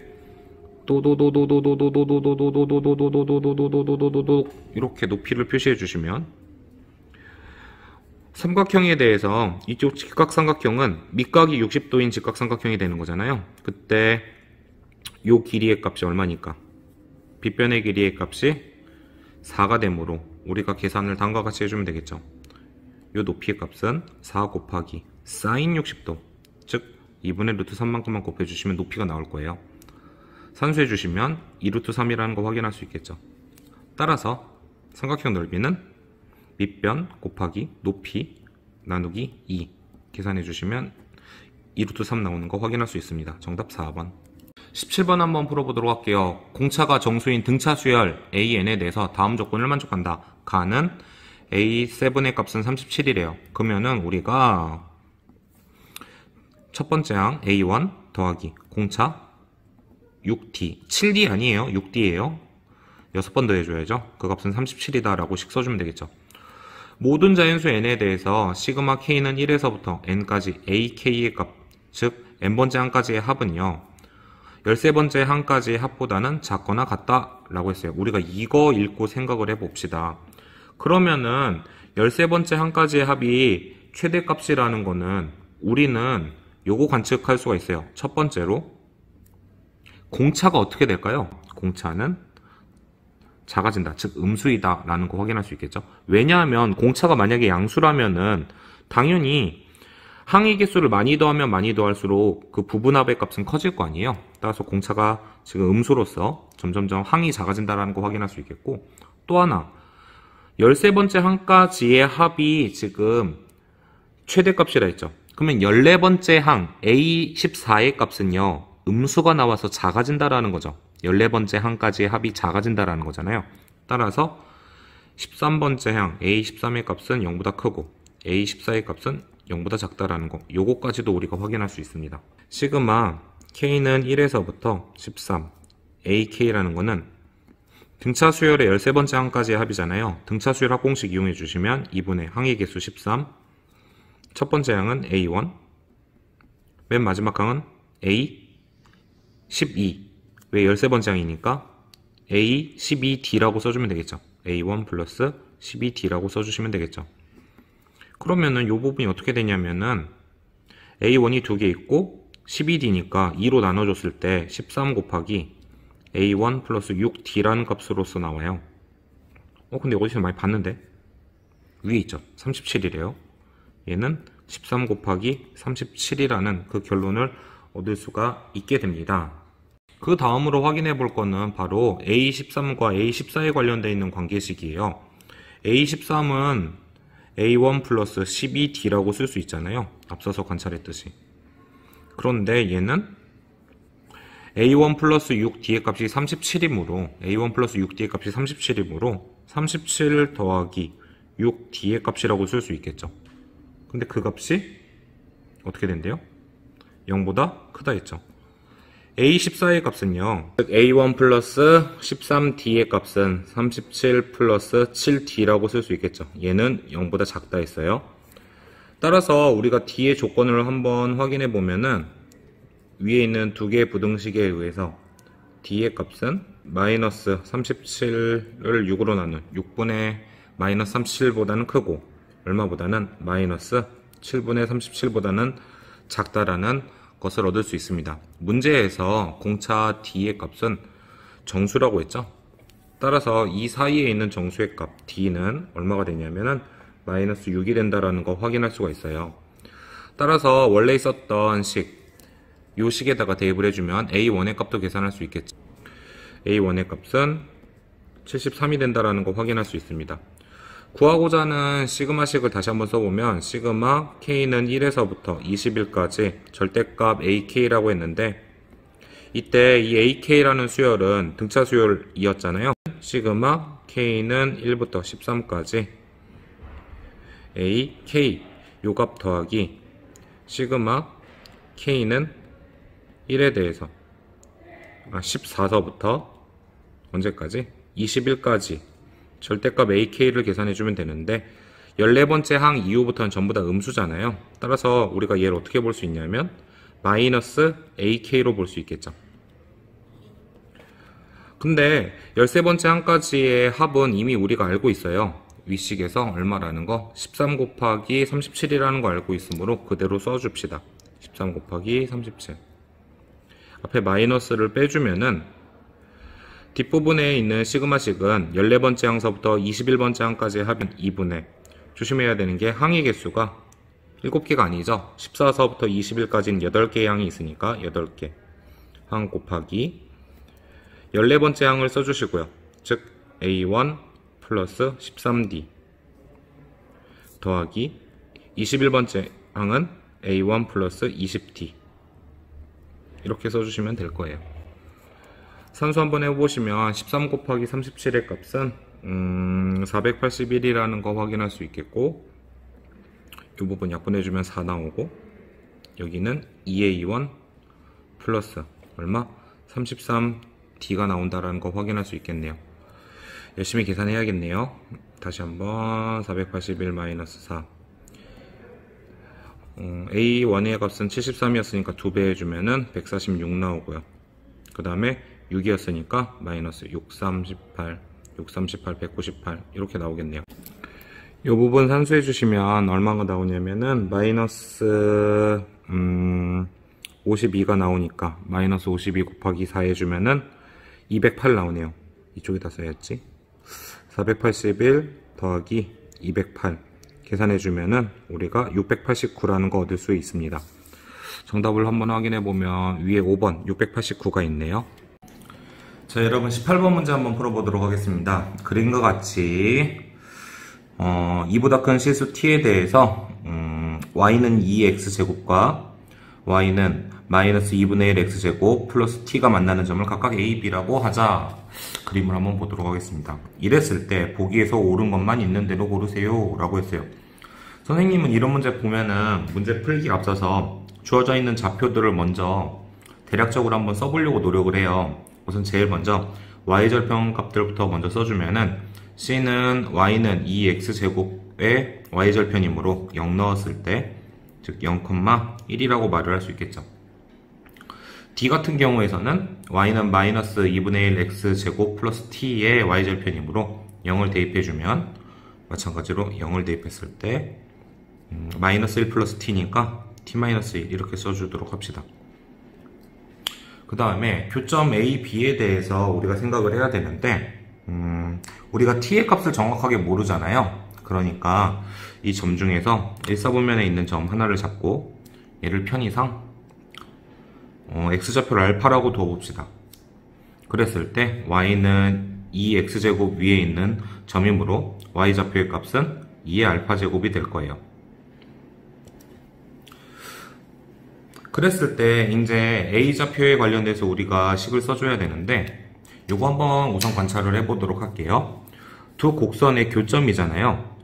이렇게 높이를 표시해 주시면 삼각형에 대해서 이쪽 직각삼각형은 밑각이 60도인 직각삼각형이 되는 거잖아요. 그때 요 길이의 값이 얼마니까 빗변의 길이의 값이 4가 되므로 우리가 계산을 다음과 같이 해주면 되겠죠. 요 높이의 값은 4 곱하기 사인 60도 즉 2분의 루트 3만큼만 곱해주시면 높이가 나올 거예요. 산수해주시면 2루트 3이라는 거 확인할 수 있겠죠. 따라서 삼각형 넓이는 밑변 곱하기 높이 나누기 2 계산해주시면 2루트 3 나오는 거 확인할 수 있습니다. 정답 4번. 17번 한번 풀어보도록 할게요. 공차가 정수인 등차 수열 AN에 대해서 다음 조건을 만족한다. 가는 A7의 값은 37이래요. 그러면은 우리가 첫 번째 항 A1 더하기 공차 6D 7D 아니에요. 6D예요. 6번 더해줘야죠. 그 값은 37이다 라고 식 써주면 되겠죠. 모든 자연수 n에 대해서 시그마 k는 1에서부터 n까지 ak의 값, 즉 n번째 항까지의 합은요 13번째 항까지의 합보다는 작거나 같다 라고 했어요. 우리가 이거 읽고 생각을 해봅시다. 그러면은 13번째 항까지의 합이 최대값이라는 거는 우리는 요거 관측할 수가 있어요. 첫 번째로 공차가 어떻게 될까요? 공차는 작아진다, 즉 음수이다 라는 거 확인할 수 있겠죠. 왜냐하면 공차가 만약에 양수라면은 당연히 항의 개수를 많이 더하면 많이 더할수록 그 부분합의 값은 커질 거 아니에요. 따라서 공차가 지금 음수로서 점점점 항이 작아진다라는 거 확인할 수 있겠고, 또 하나 13번째 항까지의 합이 지금 최대값이라 했죠. 그러면 14번째 항 A14의 값은요 음수가 나와서 작아진다라는 거죠. 14번째 항까지의 합이 작아진다라는 거잖아요. 따라서 13번째 항 A13의 값은 0보다 크고 A14의 값은 0보다 작다라는 거, 요거까지도 우리가 확인할 수 있습니다. 시그마 K는 1에서부터 13 AK라는 거는 등차 수열의 13번째 항까지의 합이잖아요. 등차 수열 합공식 이용해 주시면 2분의 항의 개수 13, 첫 번째 항은 A1, 맨 마지막 항은 A12. 왜 13번째 항이니까 A12D라고 써주면 되겠죠. A1 플러스 12D라고 써주시면 되겠죠. 그러면은 이 부분이 어떻게 되냐면은 A1이 2개 있고 12D니까 2로 나눠줬을 때 13 곱하기 A1 플러스 6D라는 값으로서 나와요. 근데 어디서 많이 봤는데? 위에 있죠. 37이래요. 얘는 13 곱하기 37이라는 그 결론을 얻을 수가 있게 됩니다. 그 다음으로 확인해 볼 거는 바로 A13과 A14에 관련되어 있는 관계식이에요. A13은 A1 플러스 12D라고 쓸 수 있잖아요. 앞서서 관찰했듯이. 그런데 얘는 A1 플러스 6D의 값이 37이므로 A1 플러스 6D의 값이 37이므로 37 더하기 6D의 값이라고 쓸 수 있겠죠. 근데 그 값이 어떻게 된대요? 0보다 크다 했죠. A14의 값은요, 즉 A1 플러스 13D의 값은 37 플러스 7D라고 쓸 수 있겠죠. 얘는 0보다 작다 했어요. 따라서 우리가 D의 조건을 한번 확인해 보면은 위에 있는 두 개의 부등식에 의해서 D의 값은 마이너스 37을 6으로 나눈 6분의 마이너스 37보다는 크고 얼마보다는 마이너스 7분의 37보다는 작다라는 것을 얻을 수 있습니다. 문제에서 공차 D의 값은 정수라고 했죠. 따라서 이 사이에 있는 정수의 값 D는 얼마가 되냐면은 마이너스 6이 된다라는 거 확인할 수가 있어요. 따라서 원래 있었던 요 식에다가 대입을 해주면 A1의 값도 계산할 수 있겠죠. A1의 값은 73이 된다라는 거 확인할 수 있습니다. 구하고자 하는 시그마식을 다시 한번 써보면 시그마 K는 1에서부터 20일까지 절대값 AK라고 했는데 이때 이 AK라는 수열은 등차 수열이었잖아요. 시그마 K는 1부터 13까지 AK 요 값 더하기 시그마 K는 1에 대해서 14서부터 언제까지? 20일까지 절대값 AK를 계산해주면 되는데 14번째 항 이후부터는 전부 다 음수잖아요. 따라서 우리가 얘를 어떻게 볼 수 있냐면 마이너스 AK로 볼 수 있겠죠. 근데 13번째 항까지의 합은 이미 우리가 알고 있어요. 위식에서 얼마라는 거? 13 곱하기 37이라는 거 알고 있으므로 그대로 써줍시다. 13 곱하기 37. 앞에 마이너스를 빼주면은 뒷부분에 있는 시그마식은 14번째 항서부터 21번째 항까지의 합은 2분의 조심해야 되는 게 항의 개수가 7개가 아니죠. 14서부터 20일까지는 8개의 항이 있으니까 8개 항 곱하기 14번째 항을 써주시고요. 즉 A1 플러스 13D 더하기 21번째 항은 A1 플러스 20t 이렇게 써주시면 될 거예요. 산수 한번 해보시면 13 곱하기 37의 값은 481이라는 거 확인할 수 있겠고, 이 부분 약분해주면 4 나오고, 여기는 2A1 플러스 얼마? 33D가 나온다라는 거 확인할 수 있겠네요. 열심히 계산해야겠네요. 다시 한번 481 마이너스 4. A1의 값은 73이었으니까 2배 해주면은 146 나오고요. 그 다음에 6이었으니까 마이너스 638, 198 이렇게 나오겠네요. 이 부분 산수해 주시면 얼마가 나오냐면은 마이너스 52가 나오니까 마이너스 52 곱하기 4 해주면은 208 나오네요. 이쪽에다 써야지. 481 더하기 208 계산해주면은 우리가 689라는 거 얻을 수 있습니다. 정답을 한번 확인해보면 위에 5번 689가 있네요. 자, 여러분 18번 문제 한번 풀어보도록 하겠습니다. 그림과 같이 2보다 큰 실수 t에 대해서 y는 2x제곱과 y는 마이너스 2분의 1 x제곱 플러스 t가 만나는 점을 각각 a, b라고 하자. 그림을 한번 보도록 하겠습니다. 이랬을 때 보기에서 옳은 것만 있는 대로 고르세요 라고 했어요. 선생님은 이런 문제 보면은 문제 풀기 앞서서 주어져 있는 좌표들을 먼저 대략적으로 한번 써보려고 노력을 해요. 우선 제일 먼저 y절편 값들부터 먼저 써주면은 c는 y는 2x제곱의 y절편이므로 0 넣었을 때 즉 0,1이라고 말을 할 수 있겠죠. d 같은 경우에서는 y는 마이너스 2분의 1 x제곱 플러스 t의 y절편이므로 0을 대입해주면 마찬가지로 0을 대입했을 때 마이너스 1 플러스 t니까 t-1 이렇게 써주도록 합시다. 그 다음에 교점 A, B에 대해서 우리가 생각을 해야 되는데 우리가 t의 값을 정확하게 모르잖아요. 그러니까 이 점 중에서 일사분면에 있는 점 하나를 잡고 얘를 편의상 x좌표를 알파라고 두어봅시다. 그랬을 때 y는 2x제곱 위에 있는 점이므로 y좌표의 값은 2의 알파제곱이 될 거예요. 그랬을 때 이제 a좌표에 관련돼서 우리가 식을 써줘야 되는데 요거 한번 우선 관찰을 해보도록 할게요. 두 곡선의 교점이잖아요.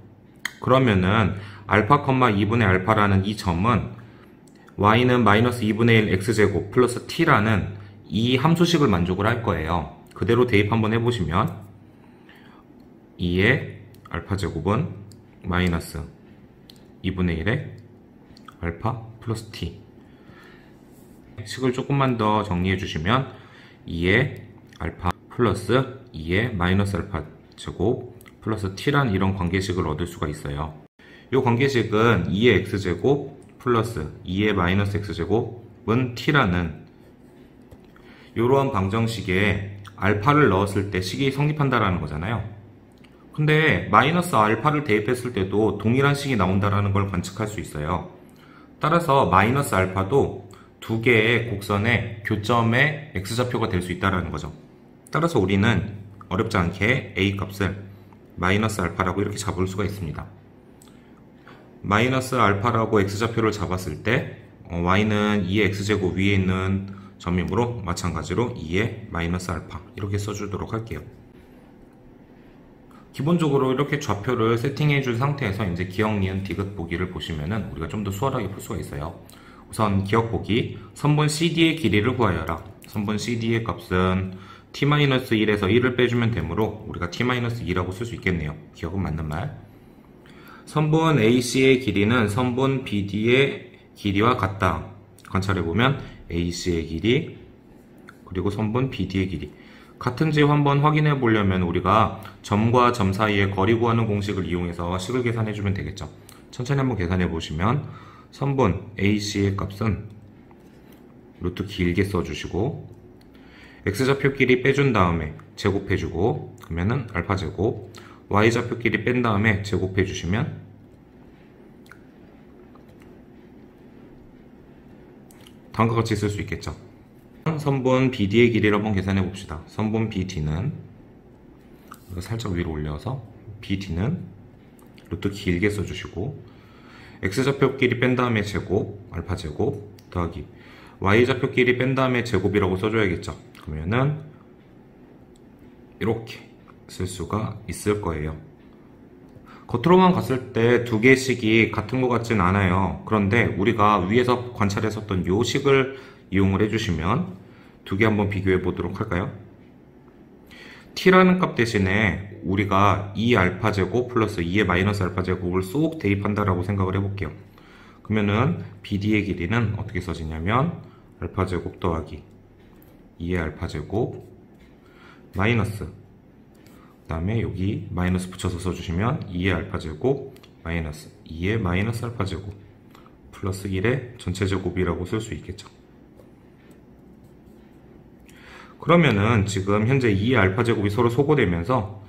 그러면은 알파, 2분의 알파라는 이 점은 y는 마이너스 2분의 1 x제곱 플러스 t라는 이 함수식을 만족을 할 거예요. 그대로 대입 한번 해보시면 2의 알파제곱은 마이너스 2분의 1의 알파 플러스 t. 식을 조금만 더 정리해 주시면 2의 알파 플러스 2의 마이너스 알파 제곱 플러스 t란 이런 관계식을 얻을 수가 있어요. 이 관계식은 2의 x제곱 플러스 2의 마이너스 x제곱은 t라는 이러한 방정식에 알파를 넣었을 때 식이 성립한다라는 거잖아요. 근데 마이너스 알파를 대입했을 때도 동일한 식이 나온다라는 걸 관측할 수 있어요. 따라서 마이너스 알파도 두 개의 곡선의 교점의 x좌표가 될 수 있다는 거죠. 따라서 우리는 어렵지 않게 a 값을 마이너스 알파라고 이렇게 잡을 수가 있습니다. 마이너스 알파라고 x좌표를 잡았을 때 y는 2의 x제곱 위에 있는 점이므로 마찬가지로 2의 마이너스 알파 이렇게 써주도록 할게요. 기본적으로 이렇게 좌표를 세팅해 준 상태에서 이제 기억, 니은, 디귿 보기를 보시면은 우리가 좀 더 수월하게 풀 수가 있어요. 우선 기억 보기, 선분 CD의 길이를 구하여라. 선분 CD의 값은 t-1에서 1을 빼주면 되므로 우리가 t-2라고 쓸 수 있겠네요. 기억은 맞는 말. 선분 AC의 길이는 선분 BD의 길이와 같다. 관찰해보면 AC의 길이 그리고 선분 BD의 길이 같은지 한번 확인해 보려면 우리가 점과 점 사이의 거리 구하는 공식을 이용해서 식을 계산해주면 되겠죠. 천천히 한번 계산해 보시면 선분 AC의 값은 루트 길게 써주시고 x좌표끼리 빼준 다음에 제곱해주고 그러면은 알파제곱 y좌표끼리 뺀 다음에 제곱해주시면 다음과 같이 쓸 수 있겠죠. 선분 BD의 길이를 한번 계산해 봅시다. 선분 BD는 살짝 위로 올려서 BD는 루트 길게 써주시고 x좌표끼리 뺀 다음에 제곱, 알파 제곱 더하기 y좌표끼리 뺀 다음에 제곱이라고 써줘야겠죠. 그러면은 이렇게 쓸 수가 있을 거예요. 겉으로만 봤을 때 두 개식이 같은 것 같진 않아요. 그런데 우리가 위에서 관찰했었던 요 식을 이용을 해주시면 두 개 한번 비교해 보도록 할까요? t라는 값 대신에 우리가 2알파 제곱 플러스 2의 마이너스 알파 제곱을 쏙 대입한다라고 생각을 해볼게요. 그러면은 BD의 길이는 어떻게 써지냐면 알파 제곱 더하기 2의 알파 제곱 마이너스, 그 다음에 여기 마이너스 붙여서 써주시면 2의 알파 제곱 마이너스 2의 마이너스 알파 제곱 플러스 1의 전체 제곱이라고 쓸 수 있겠죠. 그러면은 지금 현재 2의 알파 제곱이 서로 소거되면서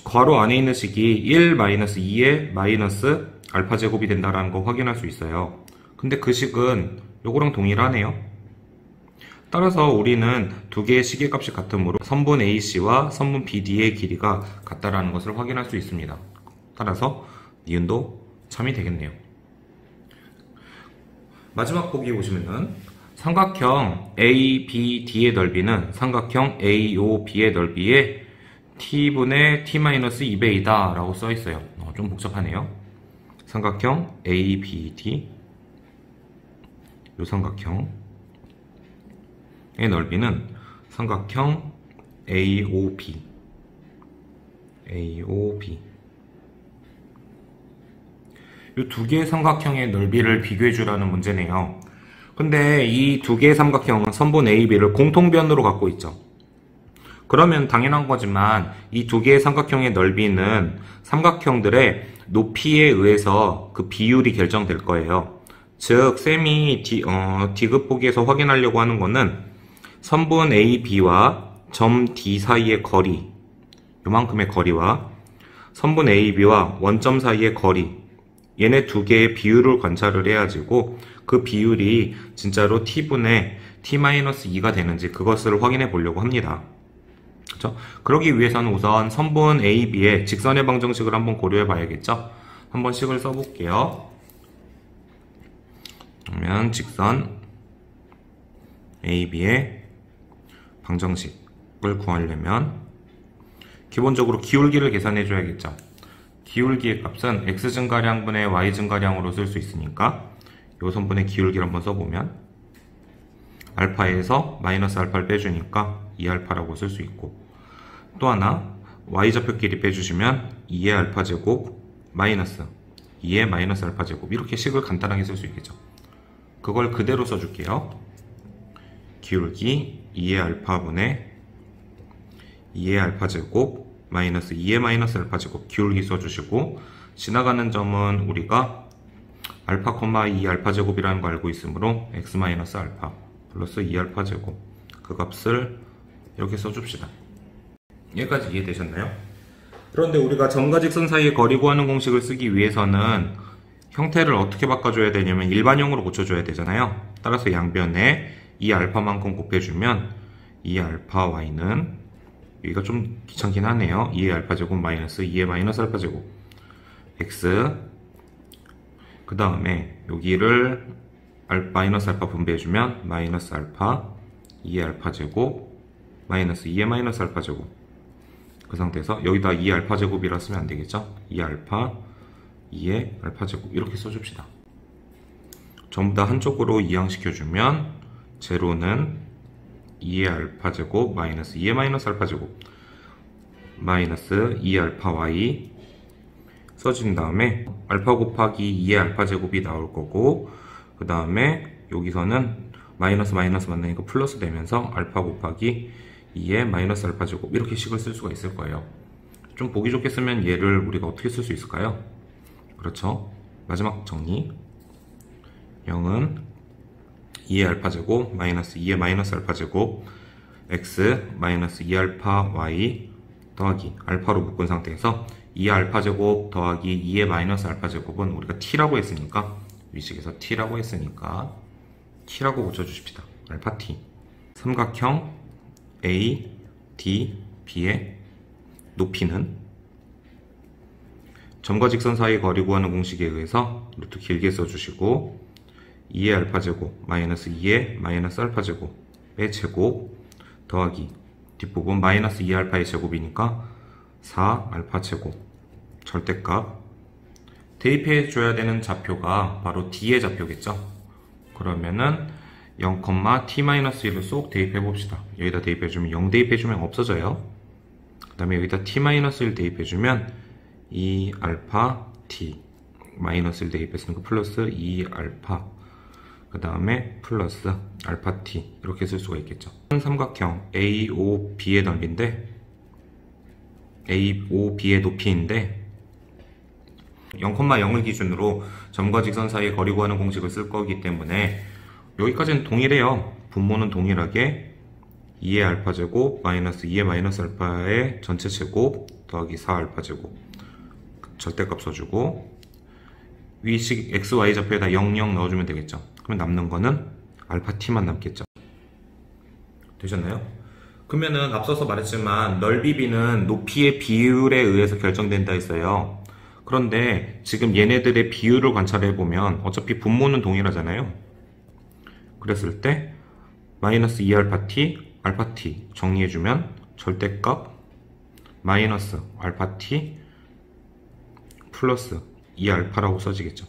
괄호 안에 있는 식이 1 마이너스 2의 마이너스 알파 제곱이 된다라는 거 확인할 수 있어요. 근데 그 식은 요거랑 동일하네요. 따라서 우리는 두 개의 식의 값이 같으므로 선분 AC와 선분 BD의 길이가 같다라는 것을 확인할 수 있습니다. 따라서 니은도 참이 되겠네요. 마지막 보기 보시면은 삼각형 ABD의 넓이는 삼각형 AOB의 넓이의 t분의 t-2배이다 라고 써 있어요. 좀 복잡하네요. 삼각형 ABD, 요 삼각형의 넓이는 삼각형 AOB 이 두 개의 삼각형의 넓이를 비교해 주라는 문제네요. 근데 이 두 개의 삼각형은 선분 AB를 공통변으로 갖고 있죠. 그러면 당연한 거지만 이 두 개의 삼각형의 넓이는 삼각형들의 높이에 의해서 그 비율이 결정될 거예요. 즉 쌤이 D급 보기에서 확인하려고 하는 거는 선분 AB와 점 D 사이의 거리, 요만큼의 거리와 선분 AB와 원점 사이의 거리, 얘네 두 개의 비율을 관찰을 해가지고 그 비율이 진짜로 t분의 t-2가 되는지 그것을 확인해 보려고 합니다. 그렇죠? 그러기 위해서는 우선 선분 AB의 직선의 방정식을 한번 고려해 봐야겠죠? 한번 식을 써볼게요. 그러면 직선 AB의 방정식을 구하려면 기본적으로 기울기를 계산해 줘야겠죠? 기울기의 값은 x 증가량분의 y 증가량으로 쓸 수 있으니까 요 선분의 기울기를 한번 써보면 알파에서 마이너스 알파를 빼주니까 2알파라고 쓸 수 있고, 또 하나 y좌표끼리 빼주시면 2의 알파 제곱 마이너스 2의 마이너스 알파 제곱, 이렇게 식을 간단하게 쓸 수 있겠죠. 그걸 그대로 써줄게요. 기울기 2의 알파분의 2의 알파 제곱 마이너스 2의 마이너스 알파 제곱, 기울기 써주시고 지나가는 점은 우리가 알파, 2 알파 제곱이라는 거 알고 있으므로 x 마이너스 알파 플러스 2 알파 제곱, 그 값을 이렇게 써줍시다. 여기까지 이해되셨나요? 그런데 우리가 점과 직선 사이의 거리 구하는 공식을 쓰기 위해서는 형태를 어떻게 바꿔줘야 되냐면 일반형으로 고쳐줘야 되잖아요. 따라서 양변에 2 알파만큼 곱해주면 2 알파 y는, 여기가 좀 귀찮긴 하네요. 2의 알파 제곱 마이너스 2의 마이너스 알파 제곱 x, 그 다음에 여기를 마이너스 알파 분배해주면 마이너스 알파 2의 알파 제곱 마이너스 2의 마이너스 알파 제곱, 그 상태에서 여기다 2의 알파 제곱이라 쓰면 안 되겠죠? 2 알파 2의 알파 제곱 이렇게 써줍시다. 전부 다 한쪽으로 이항시켜주면 제로는 2의 알파 제곱 마이너스 2의 마이너스 알파 제곱 마이너스 2 알파 y 써준 다음에 알파 곱하기 2의 알파 제곱이 나올 거고, 그 다음에 여기서는 마이너스 마이너스 만나니까 플러스 되면서 알파 곱하기 2의 마이너스 알파 제곱, 이렇게 식을 쓸 수가 있을 거예요. 좀 보기 좋게 쓰면 얘를 우리가 어떻게 쓸 수 있을까요? 그렇죠. 마지막 정리, 0은 2의 알파 제곱 마이너스 2의 마이너스 알파 제곱 x 마이너스 2 알파 y 더하기 알파로 묶은 상태에서 2 알파 제곱 더하기 2의 마이너스 알파 제곱은 우리가 t라고 했으니까 위식에서 t라고 했으니까 t라고 고쳐주십시다. 알파 t. 삼각형 A, D, B의 높이는 점과 직선 사이 거리 구하는 공식에 의해서 루트 길게 써주시고 2의 알파 제곱 마이너스 2의 마이너스 알파 제곱의 제곱 더하기 뒷부분 마이너스 2 알파의 제곱이니까 4 알파 제곱 절대값 대입해 줘야 되는 좌표가 바로 D의 좌표겠죠. 그러면은 0,t-1을 쏙 대입해 봅시다. 여기다 대입해 주면 0 대입해 주면 없어져요. 그 다음에 여기다 t-1 대입해 주면 2 알파 t 마이너스 1 대입했으니까 플러스 2 알파 그 다음에 플러스 알파 t 이렇게 쓸 수가 있겠죠. 삼각형 AOB의 넓이인데 AOB의 높이인데 0,0을 기준으로 점과 직선 사이의 거리 구하는 공식을 쓸 거기 때문에 여기까지는 동일해요. 분모는 동일하게 2의 알파 제곱 마이너스 2의 마이너스 알파의 전체 제곱 더하기 4 알파 제곱 절대값 써주고 위식 xy 좌표에다 0, 0 넣어주면 되겠죠. 그러면 남는 거는 알파 t만 남겠죠. 되셨나요? 그러면은 앞서서 말했지만 넓이 b는 높이의 비율에 의해서 결정된다 했어요. 그런데 지금 얘네들의 비율을 관찰해보면 어차피 분모는 동일하잖아요. 그랬을 때 마이너스 2 알파 t 정리해주면 절대값 마이너스 알파 t 플러스 2 알파라고 써지겠죠.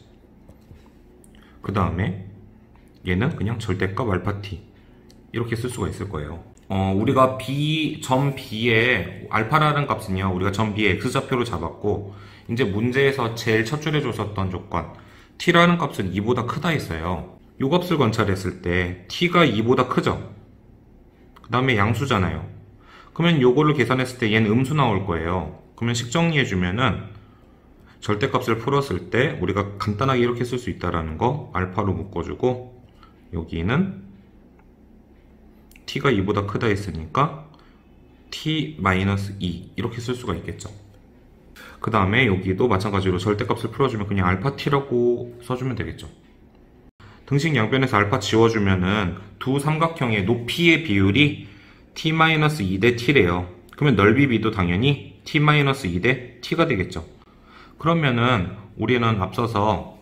그 다음에 얘는 그냥 절대값 알파 t 이렇게 쓸 수가 있을 거예요. 우리가 점 B의 알파라는 값은요, 우리가 점 B의 X좌표로 잡았고, 이제 문제에서 제일 첫 줄에 줬었던 조건, T라는 값은 2보다 크다 했어요. 이 값을 관찰했을 때, T가 2보다 크죠? 그 다음에 양수잖아요. 그러면 요거를 계산했을 때 얘는 음수 나올 거예요. 그러면 식정리해주면은, 절대값을 풀었을 때, 우리가 간단하게 이렇게 쓸 수 있다라는 거, 알파로 묶어주고, 여기는 t가 2보다 크다 했으니까 t-2 이렇게 쓸 수가 있겠죠. 그 다음에 여기도 마찬가지로 절대값을 풀어주면 그냥 알파 t라고 써주면 되겠죠. 등식 양변에서 알파 지워주면은 두 삼각형의 높이의 비율이 t-2 대 t래요. 그러면 넓이 b도 당연히 t-2 대 t가 되겠죠. 그러면은 우리는 앞서서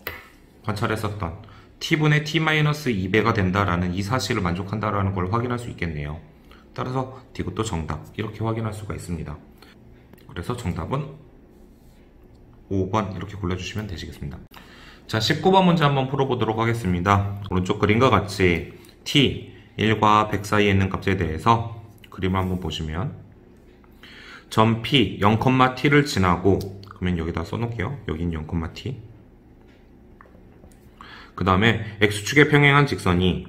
관찰했었던 t분의 t-2배가 된다라는 이 사실을 만족한다라는 걸 확인할 수 있겠네요. 따라서 이것도 정답 이렇게 확인할 수가 있습니다. 그래서 정답은 5번 이렇게 골라주시면 되시겠습니다. 자, 19번 문제 한번 풀어보도록 하겠습니다. 오른쪽 그림과 같이 t 1과 100 사이에 있는 값에 대해서 그림을 한번 보시면 점 P 0,t를 지나고 그러면 여기다 써놓을게요. 여긴 0,t 그 다음에 x축에 평행한 직선이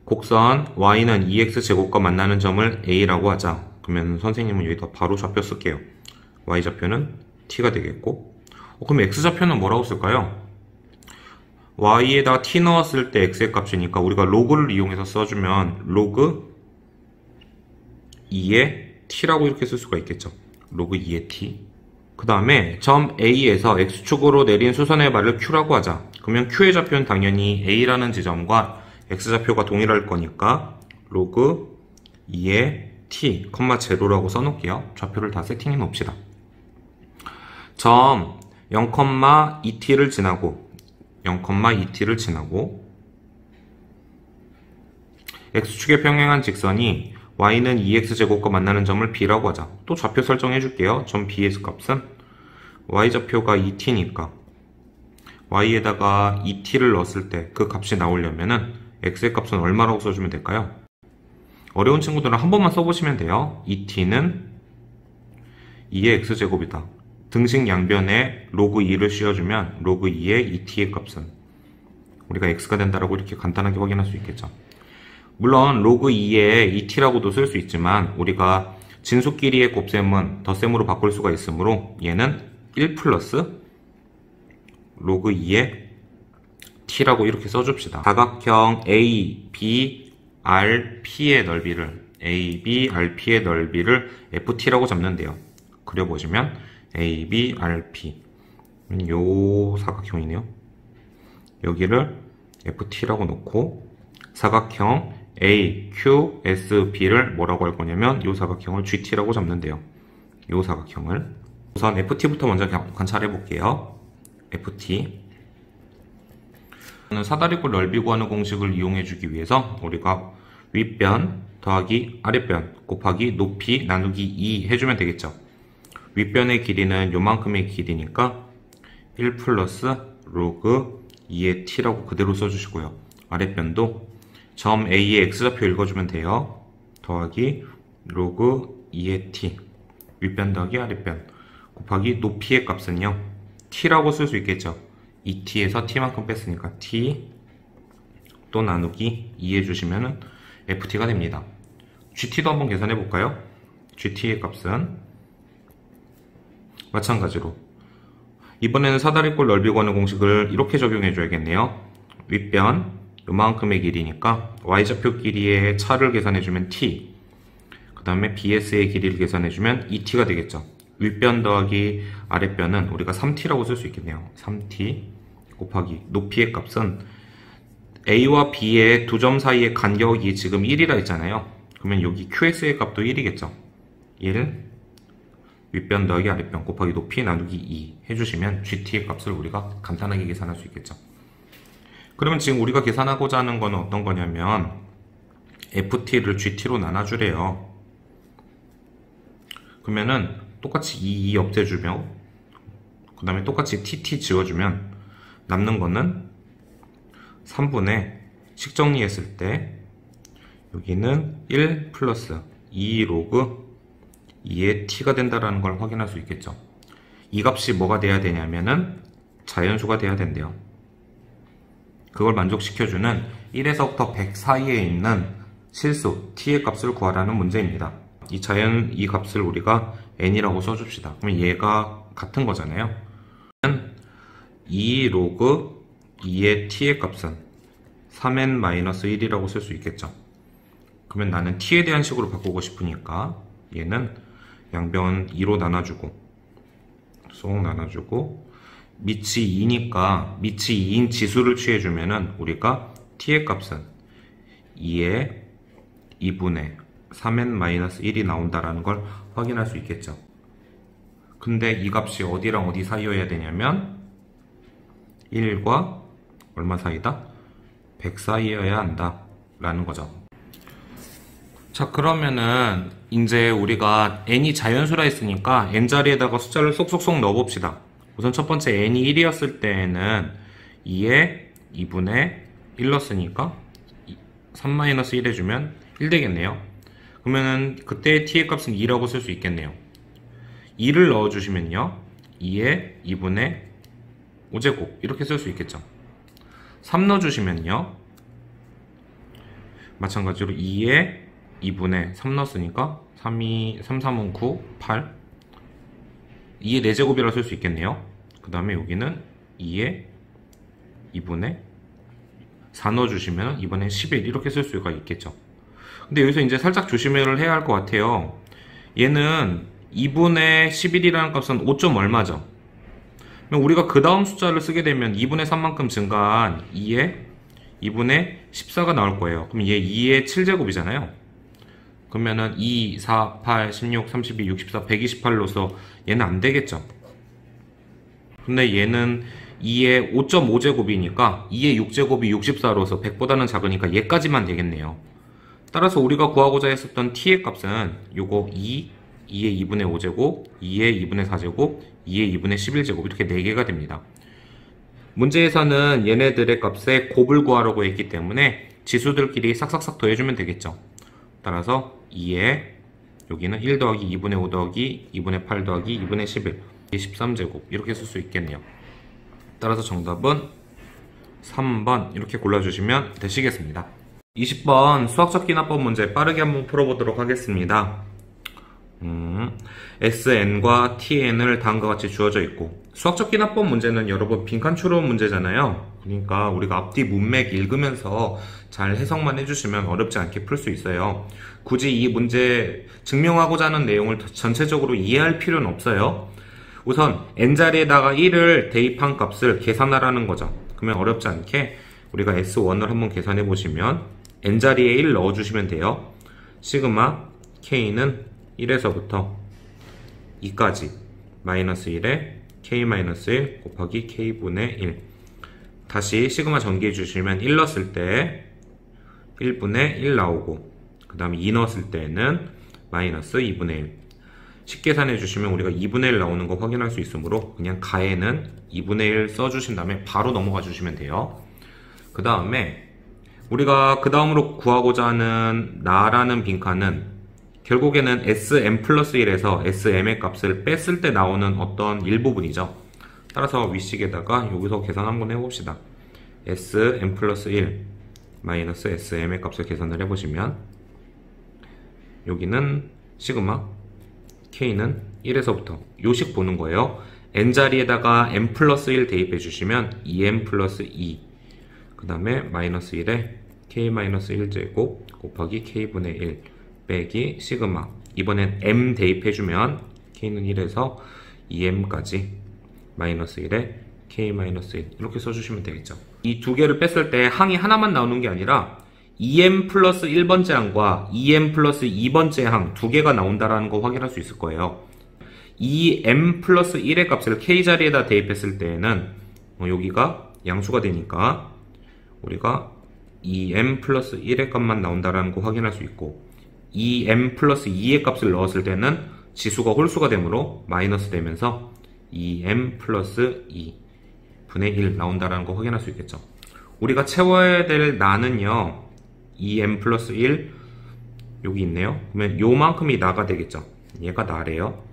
곡선 y는 2x제곱과 만나는 점을 a라고 하자. 그러면 선생님은 여기다 바로 좌표 쓸게요. y좌표는 t가 되겠고 그럼 x좌표는 뭐라고 쓸까요? y에다 t 넣었을 때 x의 값이니까 우리가 로그를 이용해서 써주면 로그 2의 t라고 이렇게 쓸 수가 있겠죠. 로그 2의 t 그 다음에 점 A에서 X축으로 내린 수선의 발을 Q라고 하자. 그러면 Q의 좌표는 당연히 A라는 지점과 X좌표가 동일할 거니까 로그 2의 T, 0라고 써놓을게요. 좌표를 다 세팅해 놓읍시다. 점 0,2t를 지나고 0,2t를 지나고 X축에 평행한 직선이 y는 2x제곱과 만나는 점을 b라고 하자. 또 좌표 설정해 줄게요. 점 b의 값은 y좌표가 2t니까 y에다가 2t를 넣었을 때 그 값이 나오려면은 x의 값은 얼마라고 써주면 될까요? 어려운 친구들은 한 번만 써보시면 돼요. 2t는 2의 x제곱이다. 등식 양변에 로그 2를 씌워주면 로그 2의 2t의 값은 우리가 x가 된다라고 이렇게 간단하게 확인할 수 있겠죠. 물론 로그 2에 2t라고도 쓸 수 있지만 우리가 진수끼리의 곱셈은 덧셈으로 바꿀 수가 있으므로 얘는 1 플러스 로그 2의 t라고 이렇게 써줍시다. 사각형 ABRP의 넓이를 FT라고 잡는데요. 그려보시면 ABRP 요 사각형이네요. 여기를 FT라고 놓고 사각형 AQSB를 뭐라고 할 거냐면 이 사각형을 GT라고 잡는데요. 이 사각형을 우선 ft부터 먼저 관찰해 볼게요. ft 사다리꼴 넓이 구하는 공식을 이용해 주기 위해서 우리가 윗변 더하기 아랫변 곱하기 높이 나누기 2 해주면 되겠죠. 윗변의 길이는 요만큼의 길이니까 1 플러스 로그 2의 t라고 그대로 써주시고요. 아랫변도 점 A의 x좌표 읽어주면 돼요. 더하기 로그 2의 t 윗변 더하기 아랫변 곱하기 높이의 값은요 t라고 쓸 수 있겠죠. 2t에서 t만큼 뺐으니까 t 또 나누기 2 해주시면 ft가 됩니다. gt도 한번 계산해 볼까요? gt의 값은 마찬가지로 이번에는 사다리꼴 넓이 구하는 공식을 이렇게 적용해 줘야겠네요. 윗변 요만큼의 길이니까 y좌표 길이의 차를 계산해 주면 t, 그 다음에 bs의 길이를 계산해 주면 2t가 되겠죠. 윗변 더하기 아랫변은 우리가 3t라고 쓸 수 있겠네요. 3t 곱하기 높이의 값은 A와 B의 두 점 사이의 간격이 지금 1이라 했잖아요. 그러면 여기 QS의 값도 1이겠죠. 1 윗변 더하기 아랫변 곱하기 높이 나누기 2 해주시면 GT의 값을 우리가 간단하게 계산할 수 있겠죠. 그러면 지금 우리가 계산하고자 하는 건 어떤 거냐면 FT를 GT로 나눠주래요. 그러면은 똑같이 2 없애주며 그 다음에 똑같이 TT 지워주면 남는 거는 3분의 식 정리했을 때 여기는 1 플러스 2 로그 2의 t가 된다라는 걸 확인할 수 있겠죠. 이 값이 뭐가 돼야 되냐면은 자연수가 돼야 된대요. 그걸 만족시켜주는 1에서부터 100 사이에 있는 실수 t의 값을 구하라는 문제입니다. 이 값을 우리가 n이라고 써줍시다. 그러면 얘가 같은 거잖아요. 2 로그 2의 t의 값은 3n-1이라고 쓸 수 있겠죠. 그러면 나는 t에 대한 식으로 바꾸고 싶으니까 얘는 양변 2로 나눠주고 쏙 나눠주고 밑이 2니까 밑이 2인 지수를 취해주면은 우리가 t의 값은 2의 2분의 3n-1이 나온다라는 걸 확인할 수 있겠죠. 근데 이 값이 어디랑 어디 사이여야 되냐면 1과 얼마 사이다? 100 사이여야 한다 라는 거죠. 자, 그러면은 이제 우리가 n이 자연수라 했으니까 n자리에다가 숫자를 쏙쏙쏙 넣어봅시다. 우선 첫 번째 n이 1이었을 때는 2에 2분의 1 넣었으니까 3-1 해주면 1 되겠네요. 그러면은 그때 t의 값은 2라고 쓸 수 있겠네요. 2를 넣어주시면요 2에 2분의 5제곱 이렇게 쓸 수 있겠죠. 3 넣어주시면요 마찬가지로 2에 2분의 3 넣었으니까 3, 3은 9, 8 2의 4제곱이라고 쓸 수 있겠네요. 그 다음에 여기는 2에 2분의 4 넣어주시면 2분의 11 이렇게 쓸 수가 있겠죠. 근데 여기서 이제 살짝 조심을 해야 할 것 같아요. 얘는 2분의 11이라는 값은 5점 얼마죠? 그럼 우리가 그 다음 숫자를 쓰게 되면 2분의 3만큼 증가한 2에 2분의 14가 나올 거예요. 그럼 얘 2의 7제곱이잖아요. 그러면은 2, 4, 8, 16, 32, 64, 128로서 얘는 안 되겠죠. 근데 얘는 2의 5.5제곱이니까 2의 6제곱이 64로서 100보다는 작으니까 얘까지만 되겠네요. 따라서 우리가 구하고자 했었던 t의 값은 요거 2, 2의 2분의 5제곱, 2의 2분의 4제곱, 2의 2분의 11제곱 이렇게 4개가 됩니다. 문제에서는 얘네들의 값에 곱을 구하라고 했기 때문에 지수들끼리 싹싹싹 더해주면 되겠죠. 따라서 2에 여기는 1 더하기 2분의 5 더하기 2분의 8 더하기 2분의 11 13제곱 이렇게 쓸 수 있겠네요. 따라서 정답은 3번 이렇게 골라주시면 되시겠습니다. 20번 수학적 기납법 문제 빠르게 한번 풀어보도록 하겠습니다. SN과 TN을 다음과 같이 주어져 있고 수학적 기납법 문제는 여러분 빈칸 추론 문제잖아요. 그러니까 우리가 앞뒤 문맥 읽으면서 잘 해석만 해주시면 어렵지 않게 풀 수 있어요. 굳이 이 문제 증명하고자 하는 내용을 전체적으로 이해할 필요는 없어요. 우선 n자리에다가 1을 대입한 값을 계산하라는 거죠. 그러면 어렵지 않게 우리가 S1을 한번 계산해 보시면 n자리에 1 넣어주시면 돼요. 시그마 K는 1에서부터 2까지 마이너스 1에 k-1 곱하기 k분의 1. 다시 시그마 전개해 주시면 1 넣었을 때 1분의 1 나오고, 그 다음에 2 넣었을 때는 마이너스 2분의 1. 식계산해 주시면 우리가 2분의 1 나오는 거 확인할 수 있으므로 그냥 가에는 2분의 1 써주신 다음에 바로 넘어가 주시면 돼요. 그 다음에 우리가 그 다음으로 구하고자 하는 나라는 빈칸은 결국에는 sm 플러스 1에서 sm의 값을 뺐을 때 나오는 어떤 일부분이죠. 따라서 위식에다가 여기서 계산 한번 해봅시다. sm 플러스 1 마이너스 sm의 값을 계산을 해보시면 여기는 시그마 k는 1에서부터 요식 보는 거예요. n자리에다가 m 플러스 1 대입해 주시면 2m 플러스 2, 그 다음에 마이너스 1에 k-1제곱 곱하기 k분의 1 빼기 시그마, 이번엔 m 대입해주면 k는 1에서 2m까지 마이너스 1에 k-1 이렇게 써주시면 되겠죠. 이 두 개를 뺐을 때 항이 하나만 나오는 게 아니라 2m 플러스 1번째 항과 2m 플러스 2번째 항 두 개가 나온다는 거 확인할 수 있을 거예요. 2m 플러스 1의 값을 k자리에다 대입했을 때에는 여기가 양수가 되니까 우리가 2m 플러스 1의 값만 나온다는 거 확인할 수 있고, 2m 플러스 2의 값을 넣었을 때는 지수가 홀수가 되므로 마이너스 되면서 2m 플러스 2분의 1 나온다는 거 확인할 수 있겠죠. 우리가 채워야 될 나는요 2m 플러스 1 여기 있네요. 그러면 요만큼이 나가 되겠죠. 얘가 나래요.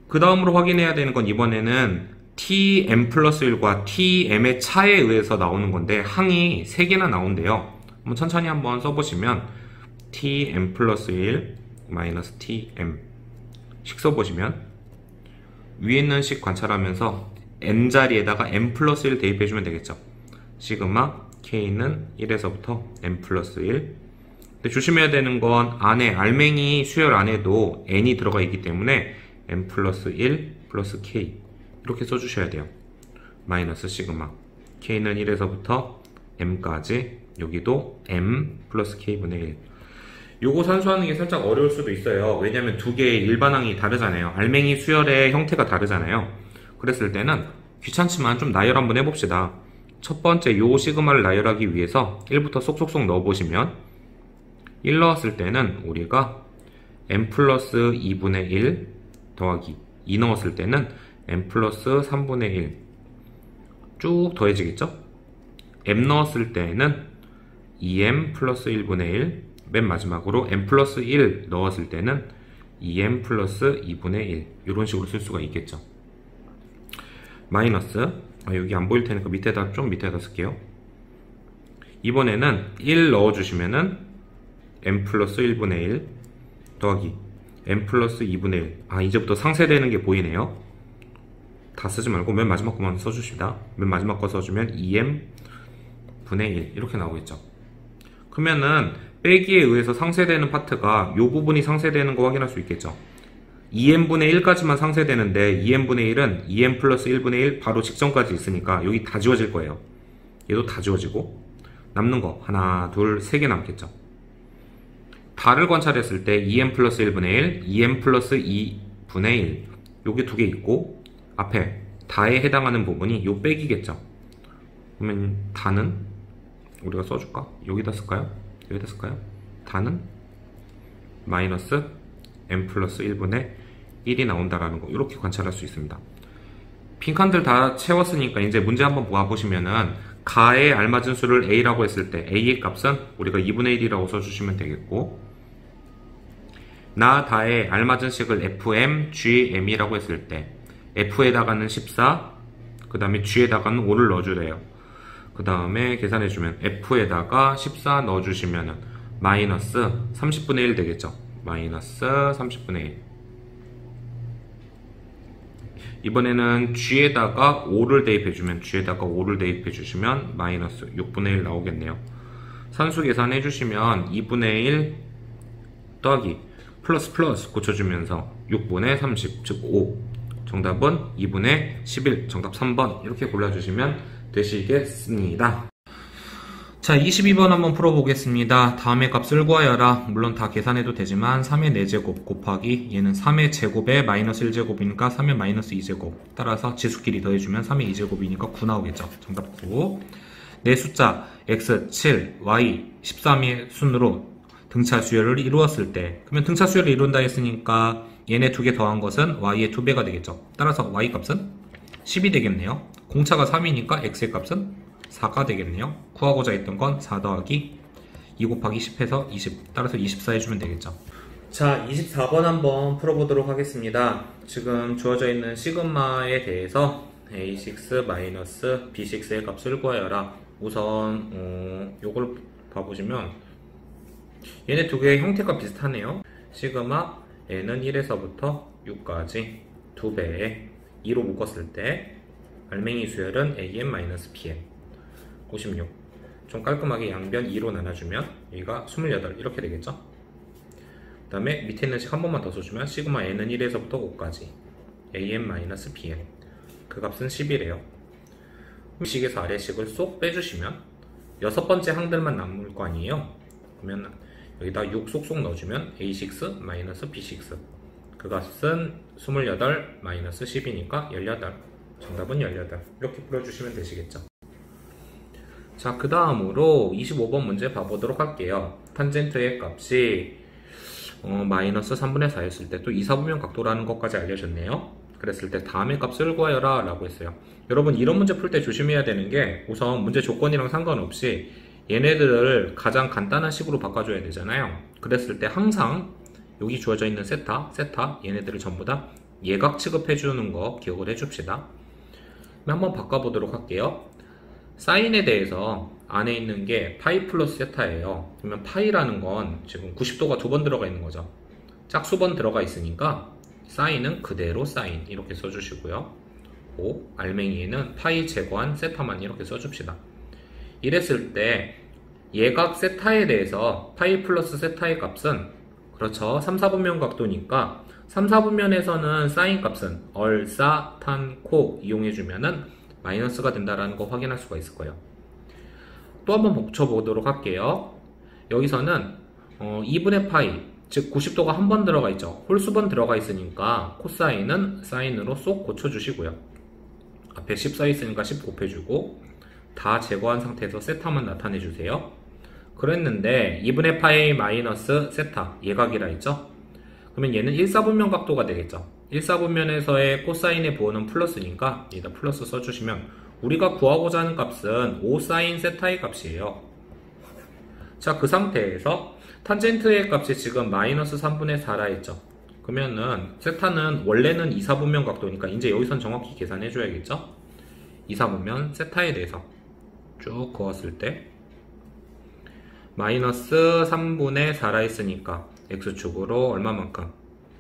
그 다음으로 확인해야 되는 건 이번에는 tm 플러스 1과 tm의 차에 의해서 나오는 건데 항이 3개나 나온대요. 한번 천천히 한번 써보시면 tm 플러스 1 마이너스 tm 식 써보시면 위에 있는 식 관찰하면서 n자리에다가 m 플러스 1 대입해주면 되겠죠. 시그마 k는 1에서부터 m 플러스 1. 근데 조심해야 되는 건 안에 알맹이 수열 안에도 n이 들어가 있기 때문에 m 플러스 1 플러스 k 이렇게 써주셔야 돼요. 마이너스 시그마 k는 1에서부터 m까지, 여기도 m 플러스 k분의 1. 요거 산수하는 게 살짝 어려울 수도 있어요. 왜냐면 두 개의 일반항이 다르잖아요. 알맹이 수열의 형태가 다르잖아요. 그랬을 때는 귀찮지만 좀 나열 한번 해봅시다. 첫 번째 요 시그마를 나열하기 위해서 1부터 쏙쏙쏙 넣어보시면 1 넣었을 때는 우리가 m 플러스 2분의 1 더하기 2 넣었을 때는 m 플러스 3분의 1 쭉 더해지겠죠? m 넣었을 때는 2m 플러스 1분의 1, 맨 마지막으로 m 플러스 1 넣었을 때는 2m 플러스 2분의 1 이런 식으로 쓸 수가 있겠죠. 마이너스, 여기 안 보일 테니까 밑에다 좀 밑에다 쓸게요. 이번에는 1 넣어주시면은 m 플러스 1분의 1 더하기 m 플러스 2분의 1. 이제부터 상쇄되는 게 보이네요. 다 쓰지 말고 맨 마지막 거만 써주십니다. 맨 마지막 거 써주면 2m 분의 1 이렇게 나오겠죠. 그러면은 빼기에 의해서 상쇄되는 파트가 이 부분이 상쇄되는 거 확인할 수 있겠죠. 2m분의 1까지만 상쇄되는데 2m분의 1은 2m 플러스 1분의 1 바로 직전까지 있으니까 여기 다 지워질 거예요. 얘도 다 지워지고 남는 거 하나 둘 3개 남겠죠. 다를 관찰했을 때 2m 플러스 1분의 1, 2m 플러스 2분의 1 요게 두 개 있고 앞에 다에 해당하는 부분이 요 빼기겠죠. 그러면 다는 우리가 써줄까? 여기다 쓸까요? 여기다 쓸까요? 다는 마이너스 m 플러스 1분의 1이 나온다라는 거 이렇게 관찰할 수 있습니다. 빈칸들 다 채웠으니까 이제 문제 한번 모아보시면은 가에 알맞은 수를 a라고 했을 때 a의 값은 우리가 2분의 1이라고 써주시면 되겠고, 나 다에 알맞은 식을 fm, gm이라고 했을 때 f에다가는 14, 그 다음에 g에다가는 5를 넣어주래요. 그 다음에 계산해주면 f에다가 14 넣어주시면은 마이너스 30분의 1 되겠죠. 마이너스 30분의 1. 이번에는 g에다가 5를 대입해주면 마이너스 6분의 1 나오겠네요. 산수 계산해주시면 2분의 1 더하기 플러스 고쳐주면서 6분의 30, 즉 5. 정답은 2분의 11, 정답 3번 이렇게 골라주시면 되시겠습니다. 자, 22번 한번 풀어보겠습니다. 다음의 값을 구하여라. 물론 다 계산해도 되지만 3의 4제곱 곱하기 얘는 3의 제곱에 마이너스 1제곱이니까 3의 마이너스 2제곱 따라서 지수끼리 더해주면 3의 2제곱이니까 9 나오겠죠. 정답 9. 내 숫자 x 7, y 13의 순으로 등차 수열을 이루었을 때 그러면 등차 수열을 이룬다 했으니까 얘네 두 개 더한 것은 y의 2배가 되겠죠. 따라서 y 값은 10이 되겠네요. 공차가 3이니까 x의 값은 4가 되겠네요. 구하고자 했던 건 4 더하기 2 곱하기 10해서 20 따라서 24 해주면 되겠죠. 자, 24번 한번 풀어보도록 하겠습니다. 지금 주어져 있는 시그마에 대해서 a6-b6의 값을 구하여라. 우선 요걸 봐보시면 얘네 두 개의 형태가 비슷하네요. 시그마 n은 1에서부터 6까지 2배에 2로 묶었을 때 알맹이 수열은 an-bn 56. 좀 깔끔하게 양변 2로 나눠주면 여기가 28 이렇게 되겠죠. 그 다음에 밑에 있는 식 한 번만 더 써주면 시그마 n은 1에서부터 5까지 an-bn 그 값은 10이래요. 식에서 아래식을 쏙 빼주시면 여섯 번째 항들만 남을 거 아니에요. 그러면 여기다 6 쏙쏙 넣어주면 a6-b6 그 값은 28-10이니까 18 정답은 18 이렇게 풀어주시면 되시겠죠. 자, 그 다음으로 25번 문제 봐보도록 할게요. 탄젠트의 값이 마이너스 3분의 4였을 때 또 이사분면 각도라는 것까지 알려줬네요. 그랬을 때 다음의 값을 구하여라 라고 했어요. 여러분 이런 문제 풀 때 조심해야 되는 게 우선 문제 조건이랑 상관없이 얘네들을 가장 간단한 식으로 바꿔줘야 되잖아요. 그랬을 때 항상 여기 주어져 있는 세타 얘네들을 전부 다 예각 취급해주는 거 기억을 해줍시다. 한번 바꿔보도록 할게요. 사인에 대해서 안에 있는 게 파이 플러스 세타예요. 그러면 파이라는 건 지금 90도가 두 번 들어가 있는 거죠. 짝수번 들어가 있으니까 사인은 그대로 사인 이렇게 써주시고요. 알맹이에는 파이 제거한 세타만 이렇게 써줍시다. 이랬을 때 예각 세타에 대해서 파이 플러스 세타의 값은 그렇죠. 3, 4분면 각도니까 3, 4분면에서는 사인 값은 얼사, 탄, 코 이용해주면은 마이너스가 된다라는 거 확인할 수가 있을 거예요. 또 한번 붙여보도록 할게요. 여기서는 2분의 파이 즉 90도가 한 번 들어가 있죠. 홀수번 들어가 있으니까 코사인은 사인으로 쏙 고쳐주시고요. 앞에 10 써있으니까 10 곱해주고 다 제거한 상태에서 세타만 나타내주세요. 그랬는데 2분의 파이 마이너스 세타 예각이라 했죠. 그러면 얘는 1사분면 각도가 되겠죠. 1사분면에서의 코사인의 부호는 플러스니까 여기다 플러스 써주시면 우리가 구하고자 하는 값은 5사인 세타의 값이에요. 자, 그 상태에서 탄젠트의 값이 지금 마이너스 3분의 4라 했죠. 그러면은 세타는 원래는 2사분면 각도니까 이제 여기선 정확히 계산해 줘야겠죠. 2사분면 세타에 대해서 쭉 그었을 때 마이너스 3분의 4라 했으니까 x축으로 얼마만큼?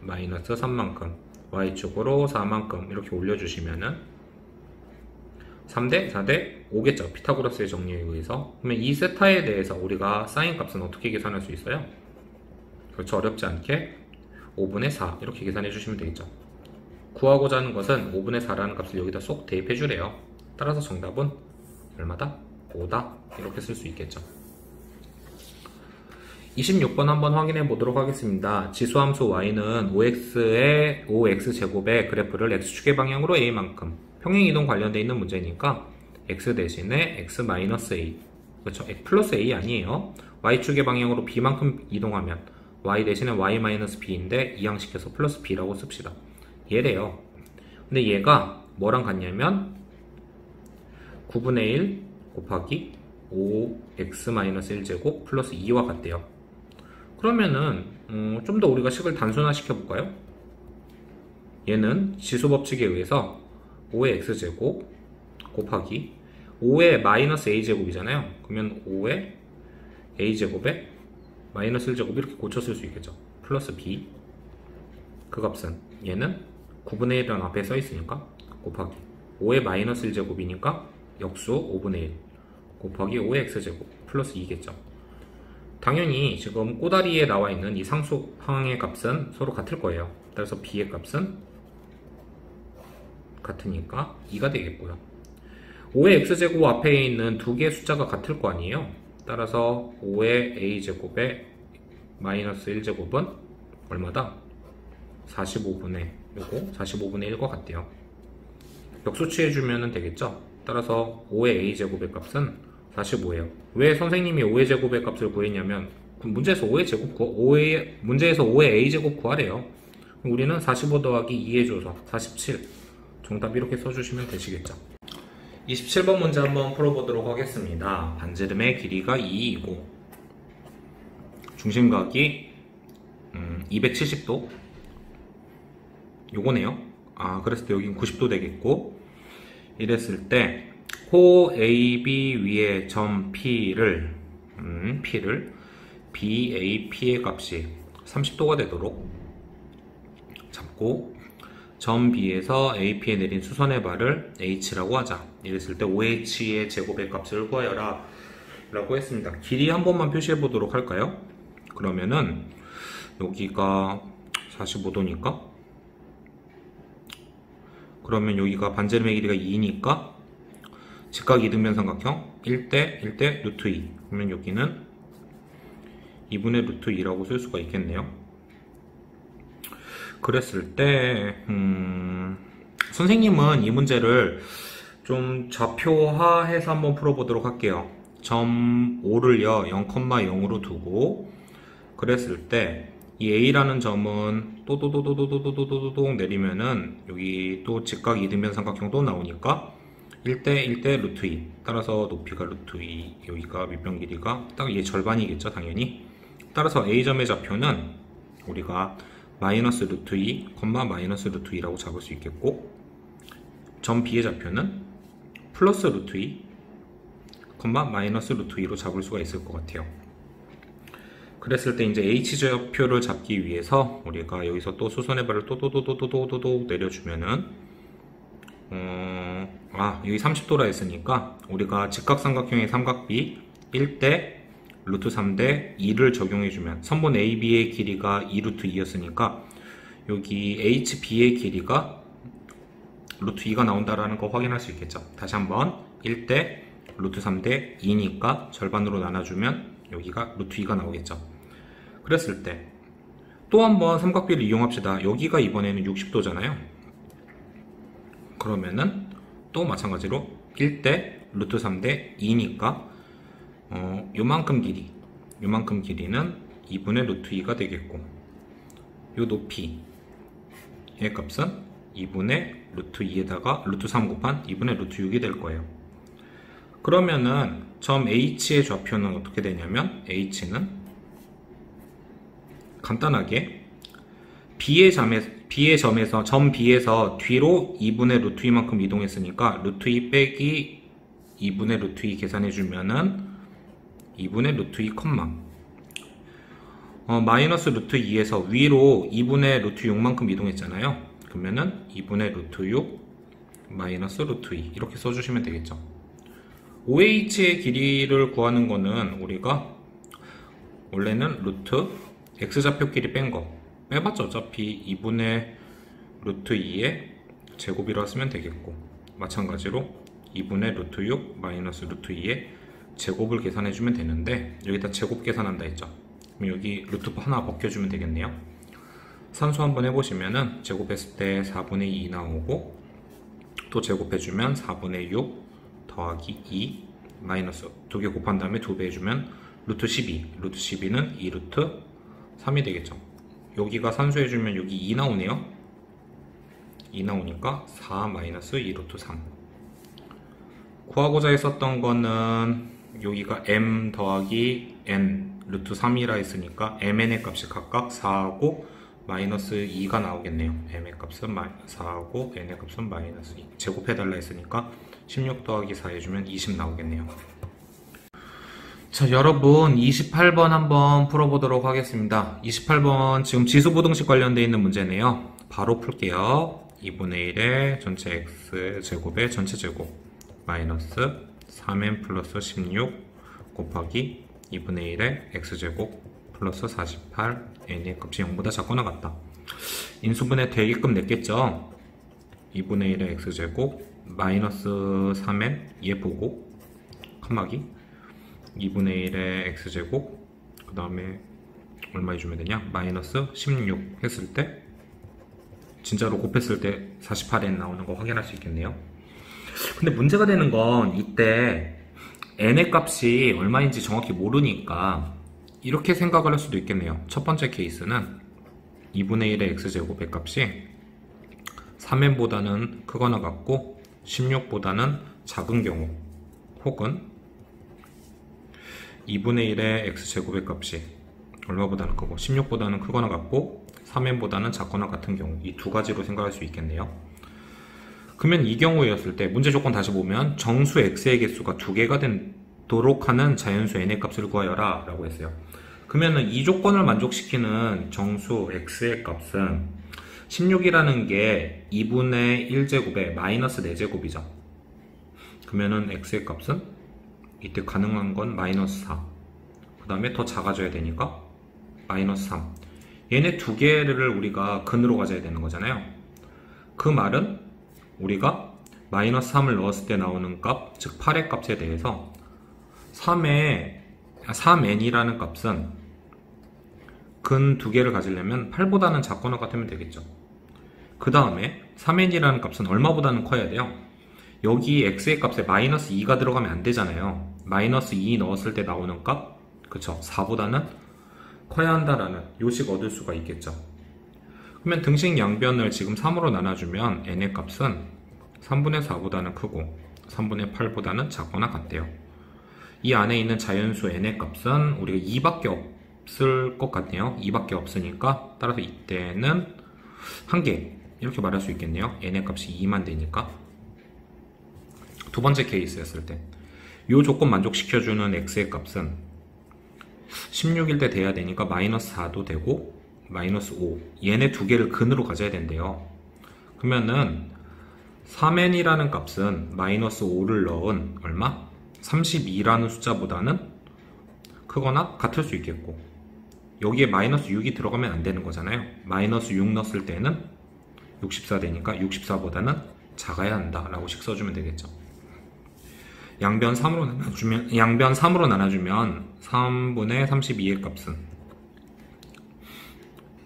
마이너스 3만큼 y축으로 4만큼 이렇게 올려주시면은 3대 4대 5겠죠. 피타고라스의 정리에 의해서. 그러면 이 세타에 대해서 우리가 사인 값은 어떻게 계산할 수 있어요? 그렇죠. 어렵지 않게 5분의 4 이렇게 계산해 주시면 되겠죠. 구하고자 하는 것은 5분의 4라는 값을 여기다 쏙 대입해 주래요. 따라서 정답은 얼마다? 5다 이렇게 쓸 수 있겠죠. 26번 한번 확인해 보도록 하겠습니다. 지수함수 y는 5x의 5x제곱의 그래프를 x축의 방향으로 a만큼 평행이동 관련되어 있는 문제니까 x 대신에 x-a 그렇죠. x 플러스 a 아니에요. y축의 방향으로 b만큼 이동하면 y 대신에 y-b인데 이항시켜서 플러스 b라고 씁시다. 얘래요. 근데 얘가 뭐랑 같냐면 9분의 1 곱하기 5x-1제곱 플러스 2와 같대요. 그러면은 좀 더 우리가 식을 단순화 시켜볼까요? 얘는 지수법칙에 의해서 5의 x제곱 곱하기 5의 마이너스 a제곱이잖아요. 그러면 5의 a제곱에 마이너스 1제곱 이렇게 고쳤을 수 있겠죠. 플러스 b 그 값은 얘는 9분의 1이라는 앞에 써있으니까 곱하기 5의 마이너스 1제곱이니까 역수 5분의 1 곱하기 5의 x제곱 플러스 2겠죠. 당연히 지금 꼬다리에 나와 있는 이 상수항의 값은 서로 같을 거예요. 따라서 b의 값은 같으니까 2가 되겠고요. 5의 x제곱 앞에 있는 두 개의 숫자가 같을 거 아니에요. 따라서 5의 a제곱에 마이너스 1제곱은 얼마다? 45분의 요거 45분의 1과 같대요. 역수 취해주면 되겠죠? 따라서 5의 a제곱의 값은 45예요. 왜 선생님이 5의 제곱의 값을 구했냐면 문제에서 5의 제곱 문제에서 5의 a제곱 구하래요. 우리는 45 더하기 2 해줘서 47. 정답 이렇게 써주시면 되시겠죠. 27번 문제 한번 풀어보도록 하겠습니다. 반지름의 길이가 2이고 중심각이 270도 요거네요. 그랬을 때 여긴 90도 되겠고, 이랬을 때 호 AB 위에 점 P를 BAP의 값이 30도가 되도록 잡고, 점 B에서 AP에 내린 수선의 발을 H라고 하자. 이랬을 때 OH의 제곱의 값을 구하여라 라고 했습니다. 길이 한 번만 표시해 보도록 할까요? 그러면은 여기가 45도니까, 그러면 여기가 반지름의 길이가 2니까 직각 이등변 삼각형 1대 1대 루트 2. 그러면 여기는 2분의 루트 2라고 쓸 수가 있겠네요. 그랬을 때 선생님은 이 문제를 좀 좌표화해서 한번 풀어보도록 할게요. 점 5를요 0,0으로 두고, 그랬을 때 이 A라는 점은 또도도도도도도도도도 내리면은 여기 또 직각 이등변 삼각형 또 나오니까 1대 1대 루트 2. 따라서 높이가 루트 2, 여기가 밑변 길이가 딱 얘 절반이겠죠, 당연히. 따라서 A점의 좌표는 우리가 마이너스 루트 2, 마이너스 루트 2라고 잡을 수 있겠고, 점 B의 좌표는 플러스 루트 2, 마이너스 루트 2로 잡을 수가 있을 것 같아요. 그랬을 때 이제 H좌표를 잡기 위해서 우리가 여기서 또 수선의 발을 또도도도도도도 내려주면은 여기 30도라 했으니까 우리가 직각삼각형의 삼각비 1대 루트 3대 2를 적용해주면 선분 AB의 길이가 2 루트 2였으니까 여기 HB의 길이가 루트 2가 나온다라는 거 확인할 수 있겠죠. 다시 한번 1대 루트 3대 2니까 절반으로 나눠주면 여기가 루트 2가 나오겠죠. 그랬을 때 또 한번 삼각비를 이용합시다. 여기가 이번에는 60도잖아요. 그러면은 또 마찬가지로 1대 루트 3대 2니까 요만큼 길이는 2분의 루트 2가 되겠고, 요 높이의 값은 2분의 루트 2에다가 루트 3 곱한 2분의 루트 6이 될 거예요. 그러면은 점 H의 좌표는 어떻게 되냐면 H는 간단하게 B의 점에서 점 B에서 뒤로 2분의 루트 2만큼 이동했으니까 루트 2 빼기 2분의 루트 2 계산해주면은 2분의 루트 2 마이너스 루트 2에서 위로 2분의 루트 6만큼 이동했잖아요. 그러면은 2분의 루트 6 마이너스 루트 2 이렇게 써주시면 되겠죠. OH의 길이를 구하는 거는 우리가 원래는 루트 X좌표끼리 뺀 거 빼봤자 어차피 2분의 루트 2의 제곱이라 쓰면 되겠고, 마찬가지로 2분의 루트 6 마이너스 루트 2의 제곱을 계산해주면 되는데 여기다 제곱 계산한다 했죠. 그럼 여기 루트 하나 벗겨주면 되겠네요. 산수 한번 해보시면은 제곱했을 때 4분의 2 나오고, 또 제곱해주면 4분의 6 더하기 2 마이너스 2개 곱한 다음에 2배 해주면 루트 12, 루트 12는 2 루트 3이 되겠죠. 여기가 산수해주면 여기 2 나오네요. 2 나오니까 4 마이너스 2 루트 3. 구하고자 했었던 거는 여기가 m 더하기 n 루트 3이라 했으니까 mn의 값이 각각 4하고 마이너스 2가 나오겠네요. m의 값은 4하고 n의 값은 마이너스 2. 제곱해달라 했으니까 16 더하기 4 해주면 20 나오겠네요. 자, 여러분 28번 한번 풀어보도록 하겠습니다. 28번 지금 지수부등식 관련되어 있는 문제네요. 바로 풀게요. 2분의 1의 전체 x 제곱의 전체 제곱 마이너스 3n 플러스 16 곱하기 2분의 1의 x제곱 플러스 48 n의 값이 0보다 작거나 같다. 인수분해 되게끔 냈겠죠. 2분의 1의 x제곱 마이너스 3n 얘 보고 칸막이 2분의 1의 x제곱 그 다음에 얼마 해주면 되냐? 마이너스 16 했을 때 진짜로 곱했을 때 48n 나오는 거 확인할 수 있겠네요. 근데 문제가 되는 건 이때 n의 값이 얼마인지 정확히 모르니까 이렇게 생각을 할 수도 있겠네요. 첫 번째 케이스는 2분의 1의 x제곱의 값이 3n보다는 크거나 같고 16보다는 작은 경우, 혹은 2분의 1의 x제곱의 값이 얼마보다는 크고 16보다는 크거나 같고 3n보다는 작거나 같은 경우, 이 두 가지로 생각할 수 있겠네요. 그러면 이 경우였을 때 문제 조건 다시 보면 정수 x의 개수가 2개가 되도록 하는 자연수 n의 값을 구하여라 라고 했어요. 그러면은 이 조건을 만족시키는 정수 x의 값은 16이라는 게 2분의 1제곱에 마이너스 4제곱이죠. 그러면은 x의 값은 이때 가능한 건 마이너스 4. 그 다음에 더 작아져야 되니까 마이너스 3. 얘네 두 개를 우리가 근으로 가져야 되는 거잖아요. 그 말은 우리가 마이너스 3을 넣었을 때 나오는 값, 즉 8의 값에 대해서 3n이라는 값은 근 두 개를 가지려면 8보다는 작거나 같으면 되겠죠. 그 다음에 3n이라는 값은 얼마보다는 커야 돼요? 여기 x의 값에 마이너스 2가 들어가면 안 되잖아요. 마이너스 2 넣었을 때 나오는 값, 그쵸? 4보다는 커야 한다라는 요식 얻을 수가 있겠죠. 그러면 등식 양변을 지금 3으로 나눠주면 n의 값은 3분의 4보다는 크고 3분의 8보다는 작거나 같대요. 이 안에 있는 자연수 n의 값은 우리가 2밖에 없을 것 같네요. 2밖에 없으니까 따라서 이때는 1개 이렇게 말할 수 있겠네요. n의 값이 2만 되니까. 두 번째 케이스였을 때 이 조건 만족시켜주는 x의 값은 16일 때 돼야 되니까 마이너스 4도 되고 마이너스 5, 얘네 두 개를 근으로 가져야 된대요. 그러면은 3n이라는 값은 마이너스 5를 넣은 얼마? 32라는 숫자보다는 크거나 같을 수 있겠고, 여기에 마이너스 6이 들어가면 안 되는 거잖아요. 마이너스 6 넣었을 때는 64 되니까 64보다는 작아야 한다 라고 식 써주면 되겠죠. 양변 3으로 나눠주면 3분의 32의 값은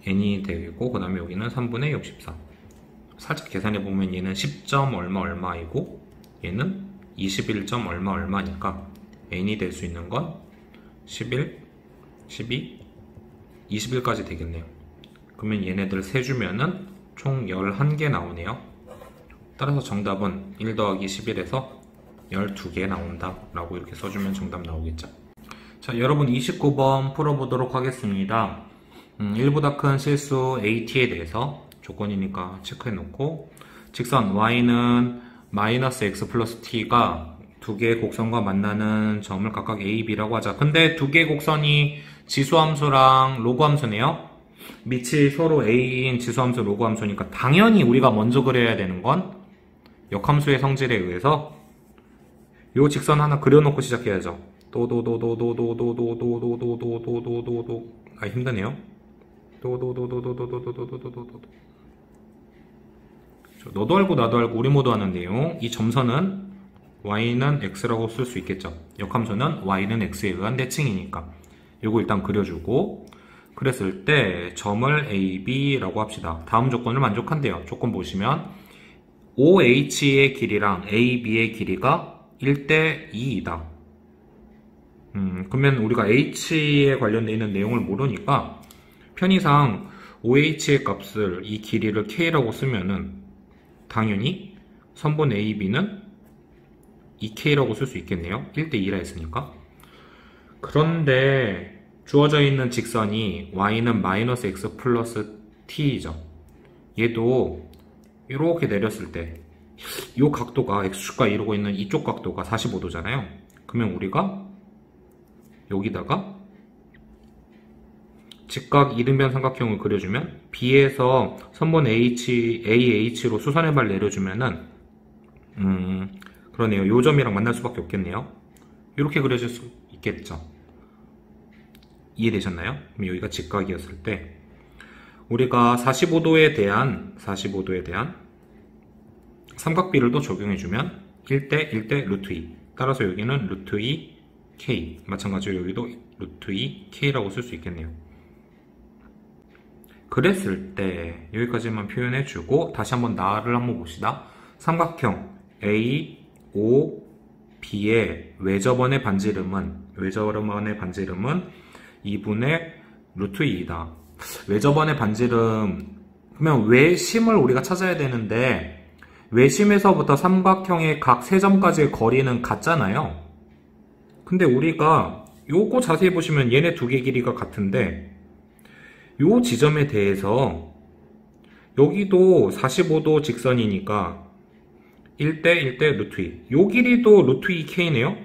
n이 되고, 그 다음에 여기는 3분의 64. 살짝 계산해보면 얘는 10점 얼마이고 얘는 21점 얼마니까 n이 될 수 있는 건 11, 12, 21까지 되겠네요. 그러면 얘네들 세주면은 총 11개 나오네요. 따라서 정답은 1 더하기 11에서 12개 나온다 라고 이렇게 써주면 정답 나오겠죠. 자, 여러분 29번 풀어보도록 하겠습니다. 1보다 큰 실수 AT에 대해서 조건이니까 체크해 놓고, 직선 y는 마이너스 x 플러스 t가 두 개의 곡선과 만나는 점을 각각 a, b라고 하자. 근데 두 개의 곡선이 지수함수랑 로그함수네요. 밑이 서로 a인 지수함수 로그함수니까 당연히 우리가 먼저 그려야 되는 건 역함수의 성질에 의해서 요 직선 하나 그려놓고 시작해야죠. 아, 힘드네요. 너도 알고 나도 알고 우리 모두 아는 내용. 이 점선은 y는 x라고 쓸 수 있겠죠. 역함수는 y는 x에 의한 대칭이니까 요거 일단 그려주고, 그랬을 때 점을 a, b라고 합시다. 다음 조건을 만족한대요. 조건 보시면 OH의 길이랑 AB의 길이가 1대 2이다. 그러면 우리가 H에 관련되어 있는 내용을 모르니까 편의상 OH의 값을, 이 길이를 K라고 쓰면은 당연히 선분 AB는 2K라고 쓸 수 있겠네요. 1대 2라 했으니까. 그런데 주어져 있는 직선이 y는 마이너스 x 플러스 t이죠. 얘도 이렇게 내렸을 때 이 각도가 x축과 이루고 있는 이쪽 각도가 45도잖아요. 그러면 우리가 여기다가 직각 이등변 삼각형을 그려주면 B에서 선분 AH로 수선의 발 내려주면은 그러네요. 요 점이랑 만날 수밖에 없겠네요. 이렇게 그려질 수 있겠죠. 이해되셨나요? 그럼 여기가 직각이었을 때 우리가 45도에 대한 삼각비를 또 적용해주면 1대 1대 루트 2. 따라서 여기는 루트 2 k. 마찬가지로 여기도 루트 2 k라고 쓸 수 있겠네요. 그랬을 때 여기까지만 표현해주고 다시 한번 나를 한번 봅시다. 삼각형 A, O, B의 외접원의 반지름은 2분의 루트 2이다. 외접원의 반지름, 그러면 외심을 우리가 찾아야 되는데 외심에서부터 삼각형의 각 3점까지의 거리는 같잖아요. 근데 우리가 요거 자세히 보시면 얘네 두 개 길이가 같은데 요 지점에 대해서 여기도 45도 직선이니까 1대 1대 루트 2. 요 길이도 루트 2k네요.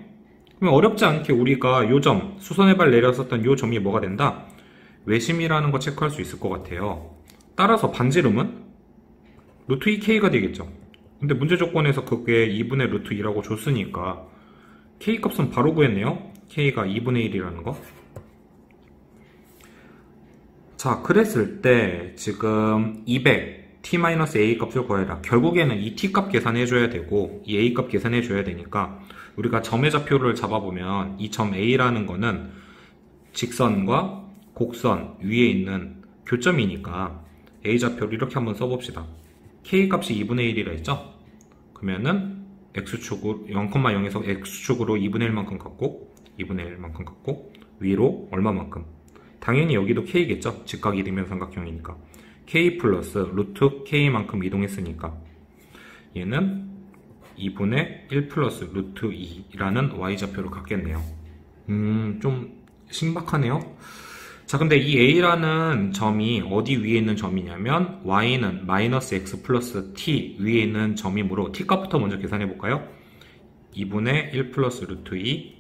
그럼 어렵지 않게 우리가 요 점, 수선의 발 내렸었던 요 점이 뭐가 된다? 외심이라는 거 체크할 수 있을 것 같아요. 따라서 반지름은 루트 2k가 되겠죠. 근데 문제 조건에서 그게 2분의 루트 2라고 줬으니까 k 값은 바로 구했네요. k가 2분의 1이라는 거. 자, 그랬을 때 지금 200 t-a 값을 구해라. 결국에는 이 t 값 계산해줘야 되고 이 a 값 계산해줘야 되니까 우리가 점의 좌표를 잡아보면 이 점 a라는 거는 직선과 곡선 위에 있는 교점이니까 a 좌표를 이렇게 한번 써봅시다. k 값이 2분의 1이라 했죠? 그러면은 x축으로 0,0에서 x축으로 2분의 1만큼 갖고 2분의 1만큼 갖고 위로 얼마만큼? 당연히 여기도 k겠죠? 직각 이등변 삼각형이니까 k 플러스 루트 k만큼 이동했으니까 얘는 2분의 1 플러스 루트 2라는 y좌표를 갖겠네요. 좀 신박하네요. 자, 근데 이 a라는 점이 어디 위에 있는 점이냐면 y는 마이너스 x 플러스 t 위에 있는 점이므로 t 값부터 먼저 계산해 볼까요? 2분의 1 플러스 루트 2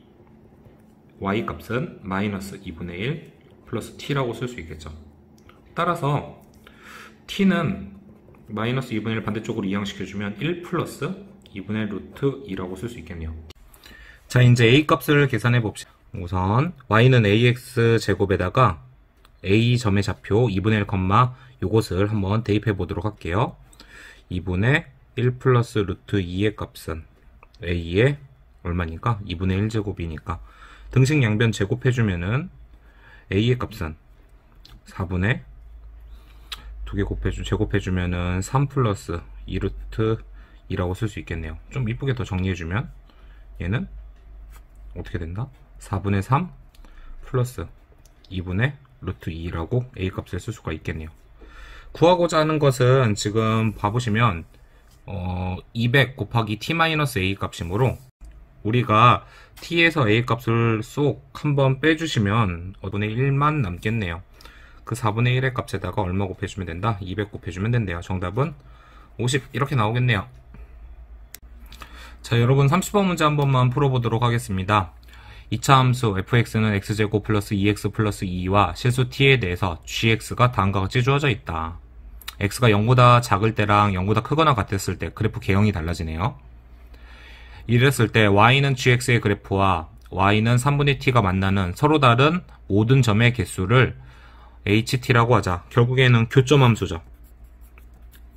y 값은 마이너스 2분의 1 플러스 t라고 쓸 수 있겠죠. 따라서 t는 마이너스 2분의 1 반대쪽으로 이항시켜주면 1 플러스 2분의 루트 2라고 쓸 수 있겠네요. 자, 이제 a 값을 계산해 봅시다. 우선 y는 ax 제곱에다가 a 점의 좌표 2분의 1, 요것을 한번 대입해 보도록 할게요. 2분의 1 플러스 루트 2의 값은 a의 얼마니까? 2분의 1제곱이니까 등식 양변 제곱해주면은 a의 값은 4분의 2개 제곱해주면은 3 플러스 2루트 2라고 쓸 수 있겠네요. 좀 이쁘게 더 정리해주면 얘는 어떻게 된다? 4분의 3 플러스 2분의 루트 2라고 a 값을 쓸 수가 있겠네요. 구하고자 하는 것은 지금 봐보시면 200 곱하기 t-a 값이므로 우리가 t에서 a 값을 쏙 한번 빼주시면 5분의 1만 남겠네요. 그 4분의 1의 값에다가 얼마 곱해주면 된다? 200 곱해주면 된대요. 정답은 50 이렇게 나오겠네요. 자, 여러분 30번 문제 한 번만 풀어보도록 하겠습니다. 2차 함수 fx는 x제곱 플러스 2x 플러스 2와 실수 t에 대해서 gx가 다음과 같이 주어져 있다. x가 0보다 작을 때랑 0보다 크거나 같았을 때 그래프 개형이 달라지네요. 이랬을 때 y는 gx의 그래프와 y는 3분의 t가 만나는 서로 다른 모든 점의 개수를 ht라고 하자. 결국에는 교점 함수죠.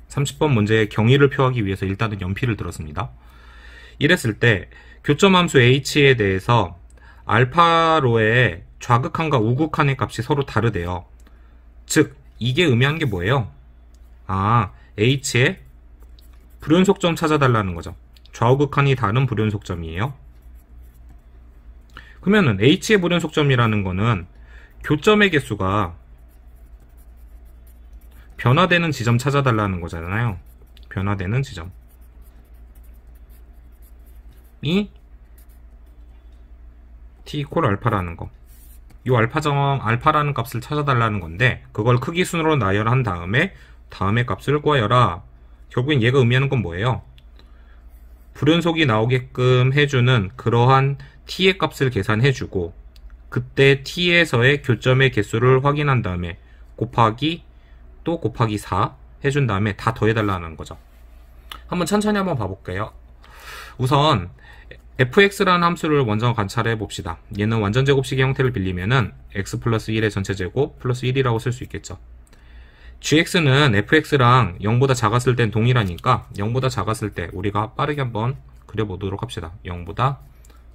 30번 문제의 경위를 표하기 위해서 일단은 연필을 들었습니다. 이랬을 때 교점 함수 h에 대해서 알파로의 좌극한과 우극한의 값이 서로 다르대요. 즉 이게 의미하는 게 뭐예요? h의 불연속점 찾아달라는 거죠. 좌우극한이 다른 불연속점이에요. 그러면은 h의 불연속점이라는 거는 교점의 개수가 변화되는 지점 찾아달라는 거잖아요. 변화되는 지점이 t 이퀄 알파라는 거. 이 알파라는 값을 찾아달라는 건데 그걸 크기 순으로 나열한 다음에 다음의 값을 구하여라. 결국엔 얘가 의미하는 건 뭐예요? 불연속이 나오게끔 해주는 그러한 t의 값을 계산해주고 그때 t에서의 교점의 개수를 확인한 다음에 곱하기 또 곱하기 4 해준 다음에 다 더해달라는 거죠. 한번 천천히 한번 봐볼게요. 우선 fx라는 함수를 먼저 관찰해 봅시다. 얘는 완전 제곱식의 형태를 빌리면은 x 플러스 1의 전체 제곱 플러스 1이라고 쓸 수 있겠죠. gx는 fx랑 0보다 작았을 땐 동일하니까 0보다 작았을 때 우리가 빠르게 한번 그려보도록 합시다. 0보다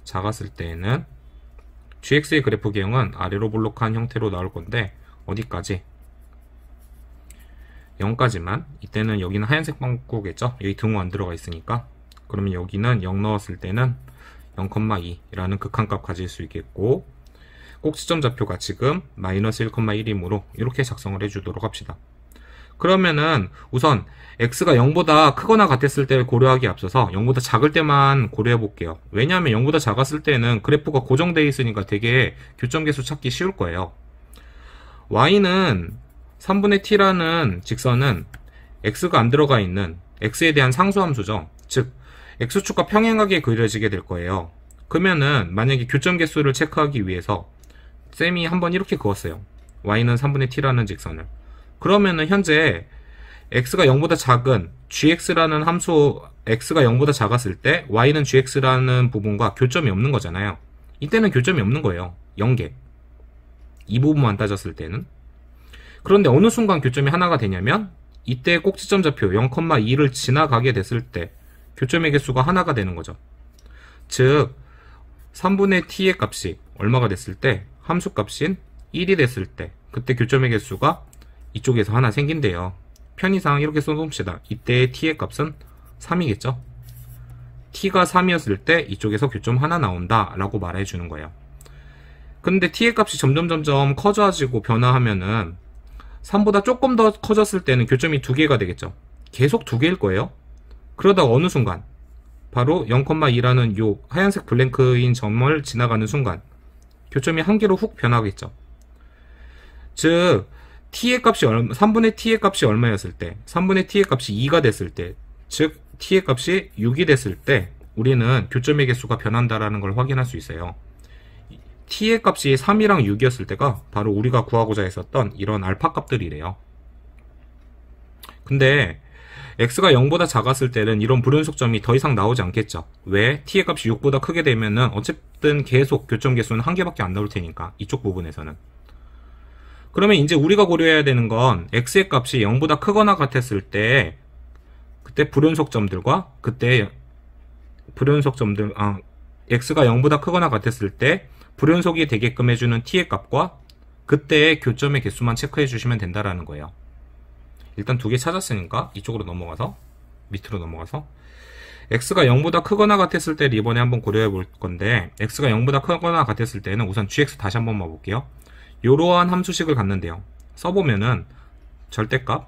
작았을 때는 gx의 그래프 개형은 아래로 볼록한 형태로 나올 건데 어디까지? 0까지만. 이때는 여기는 하얀색 방구겠죠? 여기 등호 안 들어가 있으니까. 그러면 여기는 0 넣었을 때는 0,2라는 극한값 가질 수 있겠고, 꼭지점 좌표가 지금 마이너스 1,1이므로 이렇게 작성을 해주도록 합시다. 그러면은 우선 x가 0보다 크거나 같았을 때를 고려하기 앞서서 0보다 작을 때만 고려해 볼게요. 왜냐하면 0보다 작았을 때는 그래프가 고정되어 있으니까 되게 교점 개수 찾기 쉬울 거예요. y는 3분의 t라는 직선은 x가 안 들어가 있는 x에 대한 상수함수죠. 즉 x축과 평행하게 그려지게 될 거예요. 그러면은 만약에 교점 개수를 체크하기 위해서 쌤이 한번 이렇게 그었어요. y는 3분의 t라는 직선을. 그러면은 현재 x가 0보다 작은 gx라는 함수, x가 0보다 작았을 때 y는 gx라는 부분과 교점이 없는 거잖아요. 이때는 교점이 없는 거예요. 0개. 이 부분만 따졌을 때는. 그런데 어느 순간 교점이 하나가 되냐면 이때 꼭지점 좌표 0,2를 지나가게 됐을 때 교점의 개수가 하나가 되는 거죠. 즉 3분의 t의 값이 얼마가 됐을 때, 함수 값인 1이 됐을 때 그때 교점의 개수가 이쪽에서 하나 생긴대요. 편의상 이렇게 써놓읍시다. 이때의 t의 값은 3이겠죠. t가 3이었을 때 이쪽에서 교점 하나 나온다 라고 말해주는 거예요. 근데 t의 값이 점점 커져지고 변화하면은 3보다 조금 더 커졌을 때는 교점이 2개가 되겠죠. 계속 2개일 거예요. 그러다가 어느 순간 바로 0,2라는 요 하얀색 블랭크인 점을 지나가는 순간 교점이 1개로 훅 변하겠죠. 즉 t의 값이 3분의 t의 값이 얼마였을 때, 3분의 t의 값이 2가 됐을 때, 즉 t의 값이 6이 됐을 때 우리는 교점의 개수가 변한다라는 걸 확인할 수 있어요. t의 값이 3이랑 6이었을 때가 바로 우리가 구하고자 했었던 이런 알파 값들이래요. 근데 x가 0보다 작았을 때는 이런 불연속점이 더 이상 나오지 않겠죠. 왜? t의 값이 6보다 크게 되면은 어쨌든 계속 교점 개수는 1개밖에 안 나올 테니까, 이쪽 부분에서는. 그러면 이제 우리가 고려해야 되는 건 x의 값이 0보다 크거나 같았을 때 그때 불연속점들과 그때 불연속점들, x가 0보다 크거나 같았을 때 불연속이 되게끔 해주는 t의 값과 그때의 교점의 개수만 체크해 주시면 된다라는 거예요. 일단 2개 찾았으니까 이쪽으로 넘어가서, 밑으로 넘어가서 x가 0보다 크거나 같았을 때를 이번에 한번 고려해 볼 건데, x가 0보다 크거나 같았을 때는 우선 gx 다시 한번 봐볼게요. 요러한 함수식을 갖는데요. 써보면은 절대값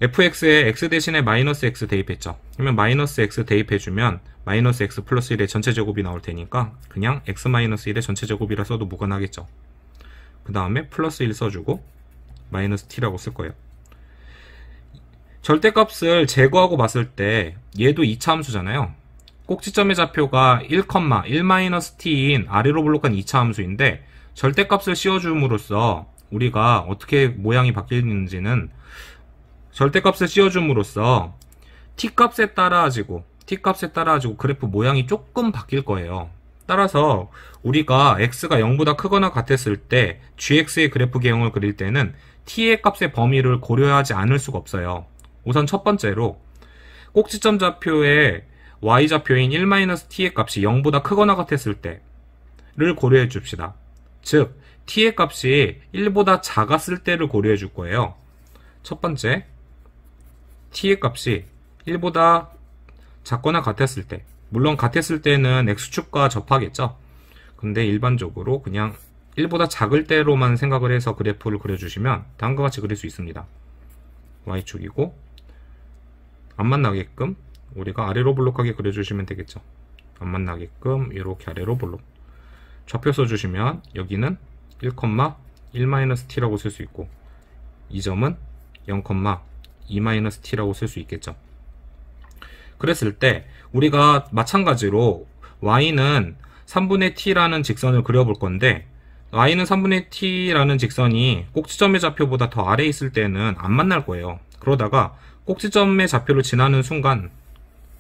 fx에 x 대신에 마이너스 x 대입했죠. 그러면 마이너스 x 대입해주면 마이너스 x 플러스 1의 전체제곱이 나올 테니까 그냥 x 마이너스 1의 전체제곱이라 써도 무관하겠죠. 그 다음에 플러스 1 써주고 마이너스 t라고 쓸 거예요. 절대값을 제거하고 봤을 때 얘도 2차 함수잖아요. 꼭지점의 좌표가 1,1-t인 아래로 볼록한 2차 함수인데 절대값을 씌워줌으로써 우리가 어떻게 모양이 바뀌는지는, 절대값을 씌워줌으로써 t값에 따라지고 그래프 모양이 조금 바뀔 거예요. 따라서 우리가 x가 0보다 크거나 같았을 때 gx의 그래프 개형을 그릴 때는 t의 값의 범위를 고려하지 않을 수가 없어요. 우선 첫 번째로 꼭지점 좌표의 y좌표인 1-t의 값이 0보다 크거나 같았을 때를 고려해 줍시다. 즉 t의 값이 1보다 작았을 때를 고려해 줄 거예요. 첫 번째, t의 값이 1보다 작거나 같았을 때, 물론 같았을 때는 x축과 접하겠죠. 근데 일반적으로 그냥 1보다 작을 때로만 생각을 해서 그래프를 그려주시면 다음과 같이 그릴 수 있습니다. y축이고 안 만나게끔 우리가 아래로 볼록하게 그려주시면 되겠죠. 안 만나게끔 이렇게 아래로 볼록. 좌표 써주시면 여기는 1,1-t라고 쓸 수 있고 이 점은 0,2-t라고 쓸 수 있겠죠. 그랬을 때 우리가 마찬가지로 y는 3분의 t라는 직선을 그려볼 건데, y는 3분의 t라는 직선이 꼭지점의 좌표보다 더 아래에 있을 때는 안 만날 거예요. 그러다가 꼭지점의 좌표를 지나는 순간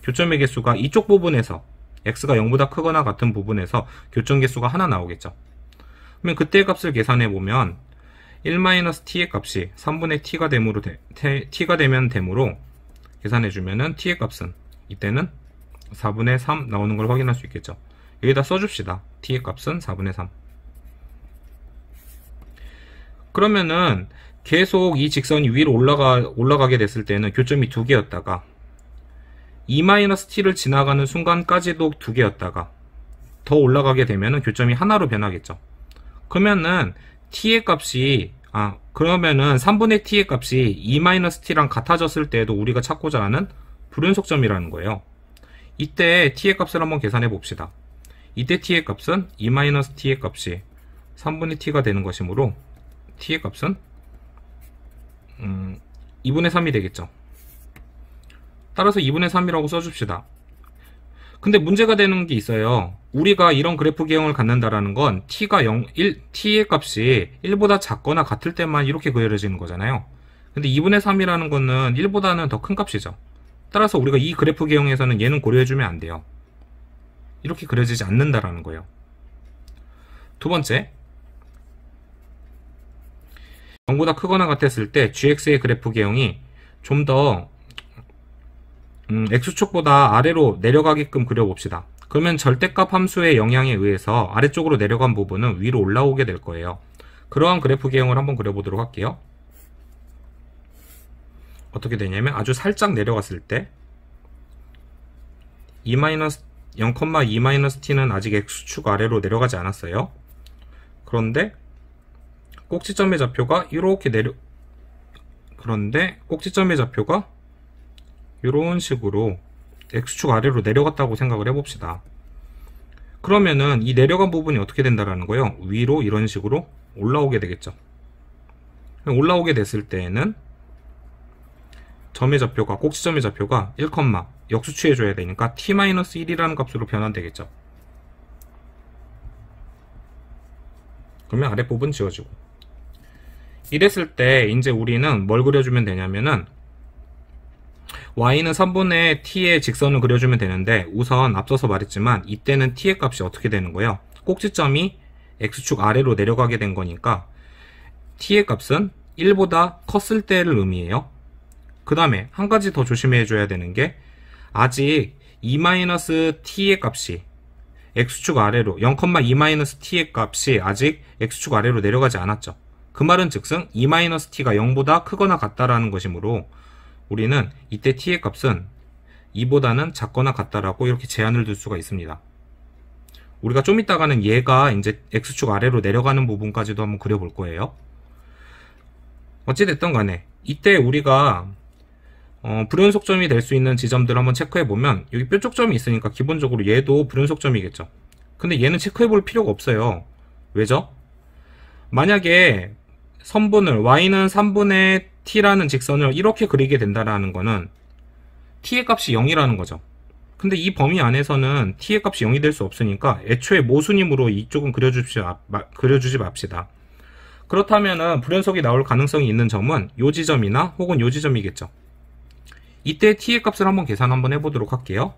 교점의 개수가 이쪽 부분에서 x가 0보다 크거나 같은 부분에서 교점 개수가 하나 나오겠죠. 그러면 그때의 값을 계산해 보면 1-t의 값이 3분의 t가 되면 되므로 계산해 주면은 t의 값은 이때는 4분의 3 나오는 걸 확인할 수 있겠죠. 여기다 써줍시다. t의 값은 4분의 3. 그러면은 계속 이 직선이 위로 올라가게 됐을 때는 교점이 2개였다가 e-t를 지나가는 순간까지도 2개였다가 더 올라가게 되면은 교점이 하나로 변하겠죠. 그러면은 t의 값이 그러면은 3분의 t의 값이 e-t랑 같아졌을 때에도 우리가 찾고자 하는 불연속점이라는 거예요. 이때 t의 값을 한번 계산해 봅시다. 이때 t의 값은 e-t의 값이 3분의 t가 되는 것이므로 t의 값은 2분의 3이 되겠죠. 따라서 2분의 3이라고 써줍시다. 근데 문제가 되는 게 있어요. 우리가 이런 그래프 개형을 갖는다라는 건 t가 t의 값이 1보다 작거나 같을 때만 이렇게 그려지는 거잖아요. 근데 2분의 3이라는 거는 1보다는 더 큰 값이죠. 따라서 우리가 이 그래프 개형에서는 얘는 고려해주면 안 돼요. 이렇게 그려지지 않는다라는 거예요. 두 번째, 0보다 크거나 같았을 때 gx의 그래프 개형이 좀 더 x축보다 아래로 내려가게끔 그려봅시다. 그러면 절대값 함수의 영향에 의해서 아래쪽으로 내려간 부분은 위로 올라오게 될 거예요. 그러한 그래프 개형을 한번 그려보도록 할게요. 어떻게 되냐면 아주 살짝 내려갔을 때 0,2-t는 아직 x축 아래로 내려가지 않았어요. 그런데 꼭지점의 좌표가 이렇게 그런데 꼭지점의 좌표가 이런 식으로 x축 아래로 내려갔다고 생각을 해봅시다. 그러면은 이 내려간 부분이 어떻게 된다라는 거예요? 위로 이런 식으로 올라오게 되겠죠. 올라오게 됐을 때에는 점의 좌표가 꼭지점의 좌표가 1, 역수취해줘야 되니까 t-1이라는 값으로 변환되겠죠. 그러면 아랫부분 지워지고, 이랬을 때 이제 우리는 뭘 그려주면 되냐면은 y는 3분의 t의 직선을 그려주면 되는데, 우선 앞서서 말했지만 이때는 t의 값이 어떻게 되는 거예요? 꼭지점이 x축 아래로 내려가게 된 거니까 t의 값은 1보다 컸을 때를 의미해요. 그 다음에 한 가지 더 조심해 줘야 되는 게, 아직 e-t의 값이 x축 아래로 0,2-t의 값이 아직 x축 아래로 내려가지 않았죠. 그 말은 즉슨 e-t가 0보다 크거나 같다라는 것이므로 우리는 이때 t의 값은 2보다는 작거나 같다라고 이렇게 제한을 둘 수가 있습니다. 우리가 좀 이따가는 얘가 이제 x축 아래로 내려가는 부분까지도 한번 그려볼 거예요. 어찌됐든 간에 이때 우리가 불연속점이 될 수 있는 지점들을 한번 체크해보면, 여기 뾰족점이 있으니까 기본적으로 얘도 불연속점이겠죠. 근데 얘는 체크해볼 필요가 없어요. 왜죠? 만약에 선분을 y는 3분의 t라는 직선을 이렇게 그리게 된다는 거는 t의 값이 0이라는 거죠. 근데 이 범위 안에서는 t의 값이 0이 될 수 없으니까 애초에 모순이므로 이쪽은 그려주지 맙시다. 그렇다면은 불연속이 나올 가능성이 있는 점은 요 지점이나 혹은 요 지점이겠죠. 이때 t의 값을 한번 계산 한번 해보도록 할게요.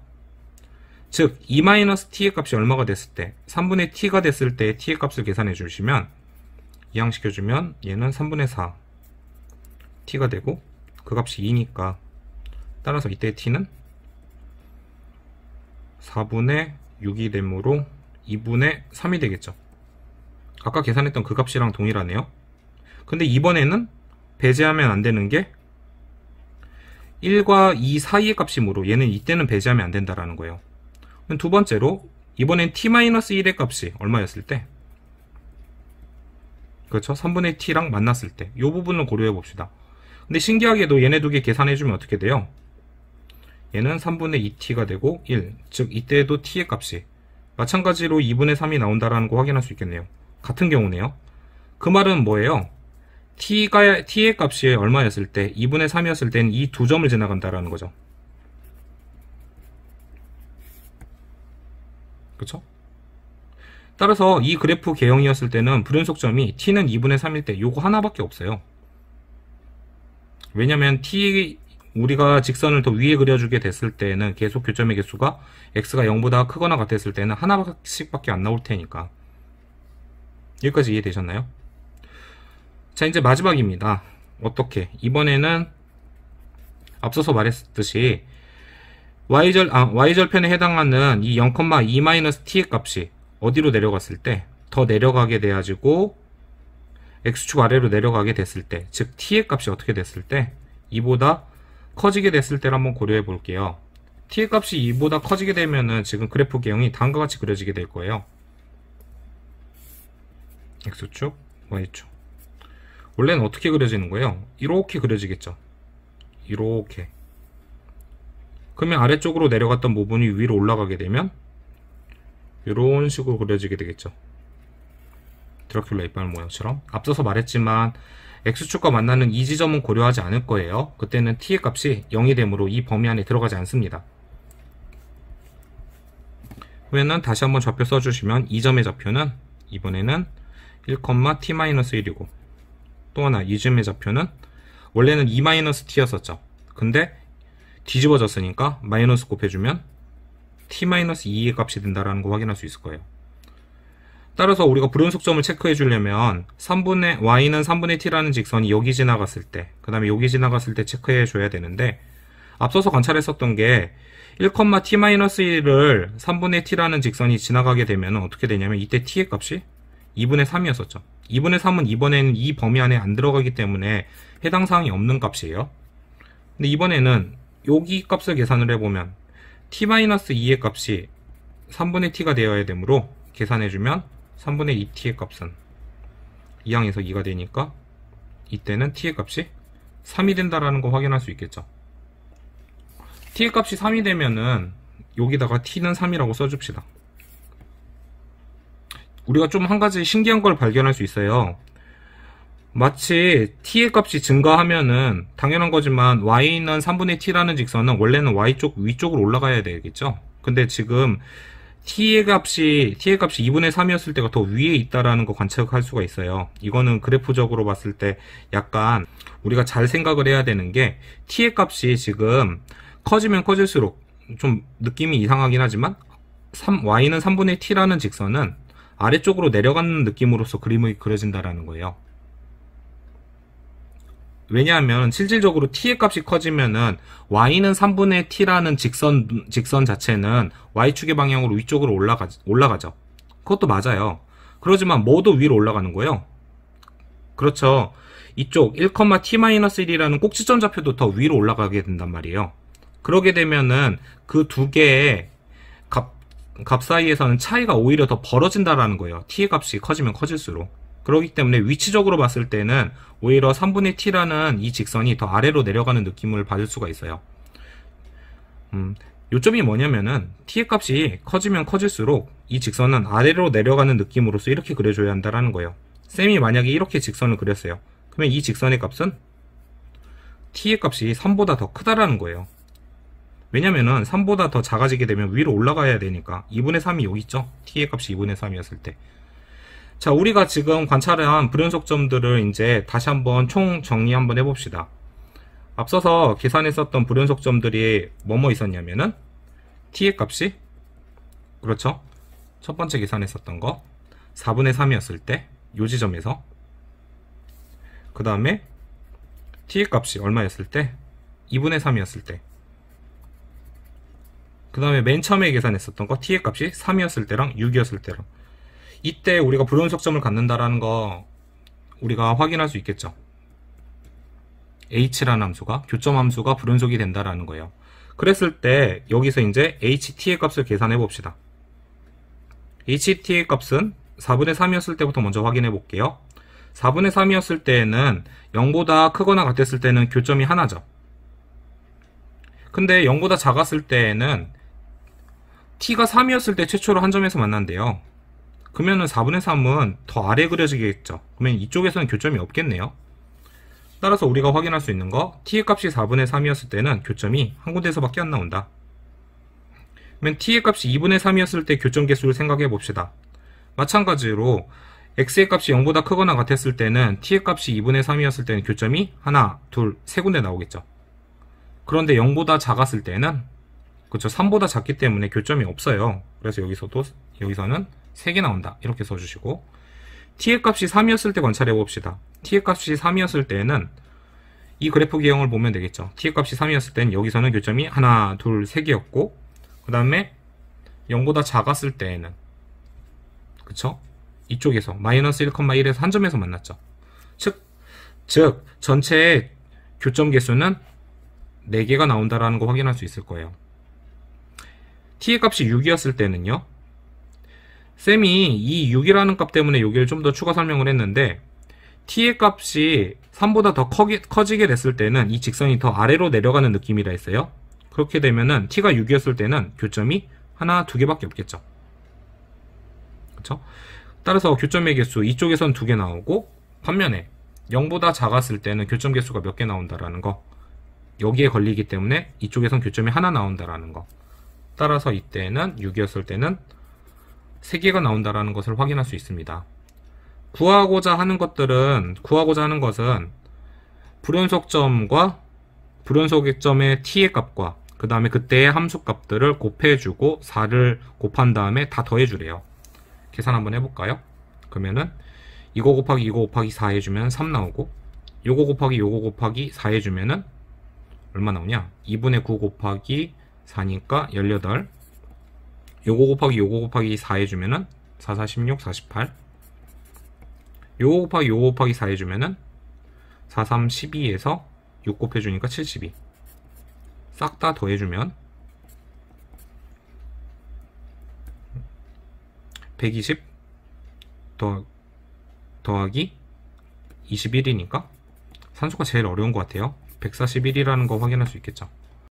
즉 e-t의 값이 얼마가 됐을 때, 3분의 t가 됐을 때 t의 값을 계산해 주시면, 이항시켜주면 얘는 3분의 4 t가 되고 그 값이 2니까 따라서 이때 t는 4분의 6이 되므로 2분의 3이 되겠죠. 아까 계산했던 그 값이랑 동일하네요. 근데 이번에는 배제하면 안 되는 게 1과 2 사이의 값이므로 얘는 이때는 배제하면 안 된다라는 거예요. 두 번째로 이번엔 t-1의 값이 얼마였을 때, 그렇죠? 3분의 t랑 만났을 때 이 부분을 고려해 봅시다. 근데 신기하게도 얘네 두 개 계산해주면 어떻게 돼요? 얘는 3분의 2t가 되고 1, 즉 이때도 t의 값이 마찬가지로 2분의 3이 나온다라는 거 확인할 수 있겠네요. 같은 경우네요. 그 말은 뭐예요? t의 값이 얼마였을 때, 2분의 3이었을 때는 이 두 점을 지나간다라는 거죠. 그쵸? 따라서 이 그래프 개형이었을 때는 불연속점이 t는 2분의 3일 때 요거 하나밖에 없어요. 왜냐면 우리가 직선을 더 위에 그려주게 됐을 때는 계속 교점의 개수가 x가 0보다 크거나 같았을 때는 하나씩 밖에 안 나올 테니까. 여기까지 이해되셨나요? 자, 이제 마지막입니다. 어떻게? 이번에는 앞서서 말했듯이 y절편에 해당하는 이 0,2-t의 값이 어디로 내려갔을 때 더 내려가게 돼가지고 x축 아래로 내려가게 됐을 때, 즉 t의 값이 어떻게 됐을 때 2보다 커지게 됐을 때를 한번 고려해 볼게요. t의 값이 2보다 커지게 되면은 지금 그래프 개형이 다음과 같이 그려지게 될 거예요. x축, y축. 원래는 어떻게 그려지는 거예요? 이렇게 그려지겠죠. 이렇게. 그러면 아래쪽으로 내려갔던 부분이 위로 올라가게 되면 이런 식으로 그려지게 되겠죠. 드라큘라 이빨 모양처럼. 앞서서 말했지만 x축과 만나는 이 지점은 고려하지 않을 거예요. 그때는 t의 값이 0이 되므로 이 범위 안에 들어가지 않습니다. 그러면 다시 한번 좌표 써주시면 이 점의 좌표는 이번에는 1,t-1이고, 또 하나 이 점의 좌표는 원래는 2-t였었죠. 근데 뒤집어졌으니까 마이너스 곱해주면 t-2의 값이 된다는 거 확인할 수 있을 거예요. 따라서 우리가 불연속점을 체크해 주려면 y는 3분의 t라는 직선이 여기 지나갔을 때, 그 다음에 여기 지나갔을 때 체크해 줘야 되는데, 앞서서 관찰했었던 게 1,t-1을 3분의 t라는 직선이 지나가게 되면 어떻게 되냐면 이때 t의 값이 2분의 3이었었죠. 2분의 3은 이번에는 이 범위 안에 안 들어가기 때문에 해당 사항이 없는 값이에요. 근데 이번에는 여기 값을 계산을 해보면 t-2의 값이 3분의 t가 되어야 되므로 계산해주면 3분의 2t의 값은 2항에서 2가 되니까 이때는 t의 값이 3이 된다라는 거 확인할 수 있겠죠. t의 값이 3이 되면은 여기다가 t는 3이라고 써줍시다. 우리가 좀 한 가지 신기한 걸 발견할 수 있어요. 마치 t의 값이 증가하면은 당연한 거지만 y는 3분의 t라는 직선은 원래는 y쪽 위쪽으로 올라가야 되겠죠. 근데 지금 t의 값이 2분의 3이었을 때가 더 위에 있다라는 거 관측할 수가 있어요. 이거는 그래프적으로 봤을 때 약간 우리가 잘 생각을 해야 되는 게, t의 값이 지금 커지면 커질수록 좀 느낌이 이상하긴 하지만 y는 3분의 t라는 직선은 아래쪽으로 내려가는 느낌으로서 그림이 그려진다라는 거예요. 왜냐하면 실질적으로 t의 값이 커지면은 y는 3분의 t라는 직선 자체는 y축의 방향으로 위쪽으로 올라가죠. 그것도 맞아요. 그러지만 뭐도 위로 올라가는 거예요. 그렇죠. 이쪽 1,t-1이라는 꼭지점 좌표도 더 위로 올라가게 된단 말이에요. 그러게 되면은 그 두 개의 값 사이에서는 차이가 오히려 더 벌어진다라는 거예요. t의 값이 커지면 커질수록. 그렇기 때문에 위치적으로 봤을 때는 오히려 3분의 t라는 이 직선이 더 아래로 내려가는 느낌을 받을 수가 있어요. 요점이 뭐냐면은 t의 값이 커지면 커질수록 이 직선은 아래로 내려가는 느낌으로서 이렇게 그려줘야 한다는 거예요. 쌤이 만약에 이렇게 직선을 그렸어요. 그러면 이 직선의 값은 t의 값이 3보다 더 크다라는 거예요. 왜냐면은 3보다 더 작아지게 되면 위로 올라가야 되니까. 2분의 3이 여기 있죠. t의 값이 2분의 3이었을 때. 자, 우리가 지금 관찰한 불연속점들을 이제 다시 한번 총 정리 한번 해봅시다. 앞서서 계산했었던 불연속점들이 뭐뭐 있었냐면은 t의 값이, 그렇죠, 첫 번째 계산했었던 거 4분의 3이었을 때 요 지점에서, 그 다음에 t의 값이 얼마였을 때 2분의 3이었을 때, 그 다음에 맨 처음에 계산했었던 거 t의 값이 3이었을 때랑 6이었을 때랑, 이때 우리가 불연속점을 갖는다라는 거 우리가 확인할 수 있겠죠. h라는 함수가, 교점 함수가 불연속이 된다라는 거예요. 그랬을 때 여기서 이제 ht의 값을 계산해 봅시다. ht의 값은 4분의 3이었을 때부터 먼저 확인해 볼게요. 4분의 3이었을 때에는 0보다 크거나 같았을 때는 교점이 하나죠. 근데 0보다 작았을 때에는 t가 3이었을 때 최초로 한 점에서 만난대요. 그러면은 4분의 3은 더 아래 그려지겠죠. 그러면 이쪽에서는 교점이 없겠네요. 따라서 우리가 확인할 수 있는 거, t의 값이 4분의 3이었을 때는 교점이 한 군데에서 밖에 안 나온다. 그러면 t의 값이 2분의 3이었을 때 교점 개수를 생각해 봅시다. 마찬가지로 x의 값이 0보다 크거나 같았을 때는 t의 값이 2분의 3이었을 때는 교점이 하나, 둘, 세 군데 나오겠죠. 그런데 0보다 작았을 때는, 그렇죠, 3보다 작기 때문에 교점이 없어요. 그래서 여기서는 3개 나온다, 이렇게 써주시고, t의 값이 3이었을 때 관찰해 봅시다. t의 값이 3이었을 때는 이 그래프 기형을 보면 되겠죠. t의 값이 3이었을 땐 여기서는 교점이 하나, 둘, 3개였고 그 다음에 0보다 작았을 때에는 그쵸? 이쪽에서 마이너스 1,1에서 한 점에서 만났죠. 즉 전체의 교점 개수는 4개가 나온다라는 거 확인할 수 있을 거예요. t의 값이 6이었을 때는요. 쌤이 이 6이라는 값 때문에 여기를 좀 더 추가 설명을 했는데 t의 값이 3보다 더 커지게 됐을 때는 이 직선이 더 아래로 내려가는 느낌이라 했어요. 그렇게 되면은 t가 6이었을 때는 교점이 하나, 2개밖에 없겠죠. 그쵸? 따라서 교점의 개수 이쪽에선 2개 나오고 반면에 0보다 작았을 때는 교점 개수가 몇 개 나온다라는 거 여기에 걸리기 때문에 이쪽에선 교점이 하나 나온다라는 거 따라서 이때는 6이었을 때는 3개가 나온다라는 것을 확인할 수 있습니다. 구하고자 하는 것은 불연속점과 불연속점의 t의 값과 그 다음에 그때의 함수 값들을 곱해주고 4를 곱한 다음에 다 더해주래요. 계산 한번 해볼까요? 그러면은 이거 곱하기 이거 곱하기 4 해주면 3 나오고 요거 곱하기 요거 곱하기 4 해주면은 얼마 나오냐? 2분의 9 곱하기 4니까 18 요거 곱하기 요거 곱하기 4 해주면은 4, 4, 16, 48 요거 곱하기 요거 곱하기 4 해주면은 4, 3, 12에서 6 곱해주니까 72 싹 다 더해주면 120 더하기 21이니까 산수가 제일 어려운 것 같아요. 141이라는 거 확인할 수 있겠죠.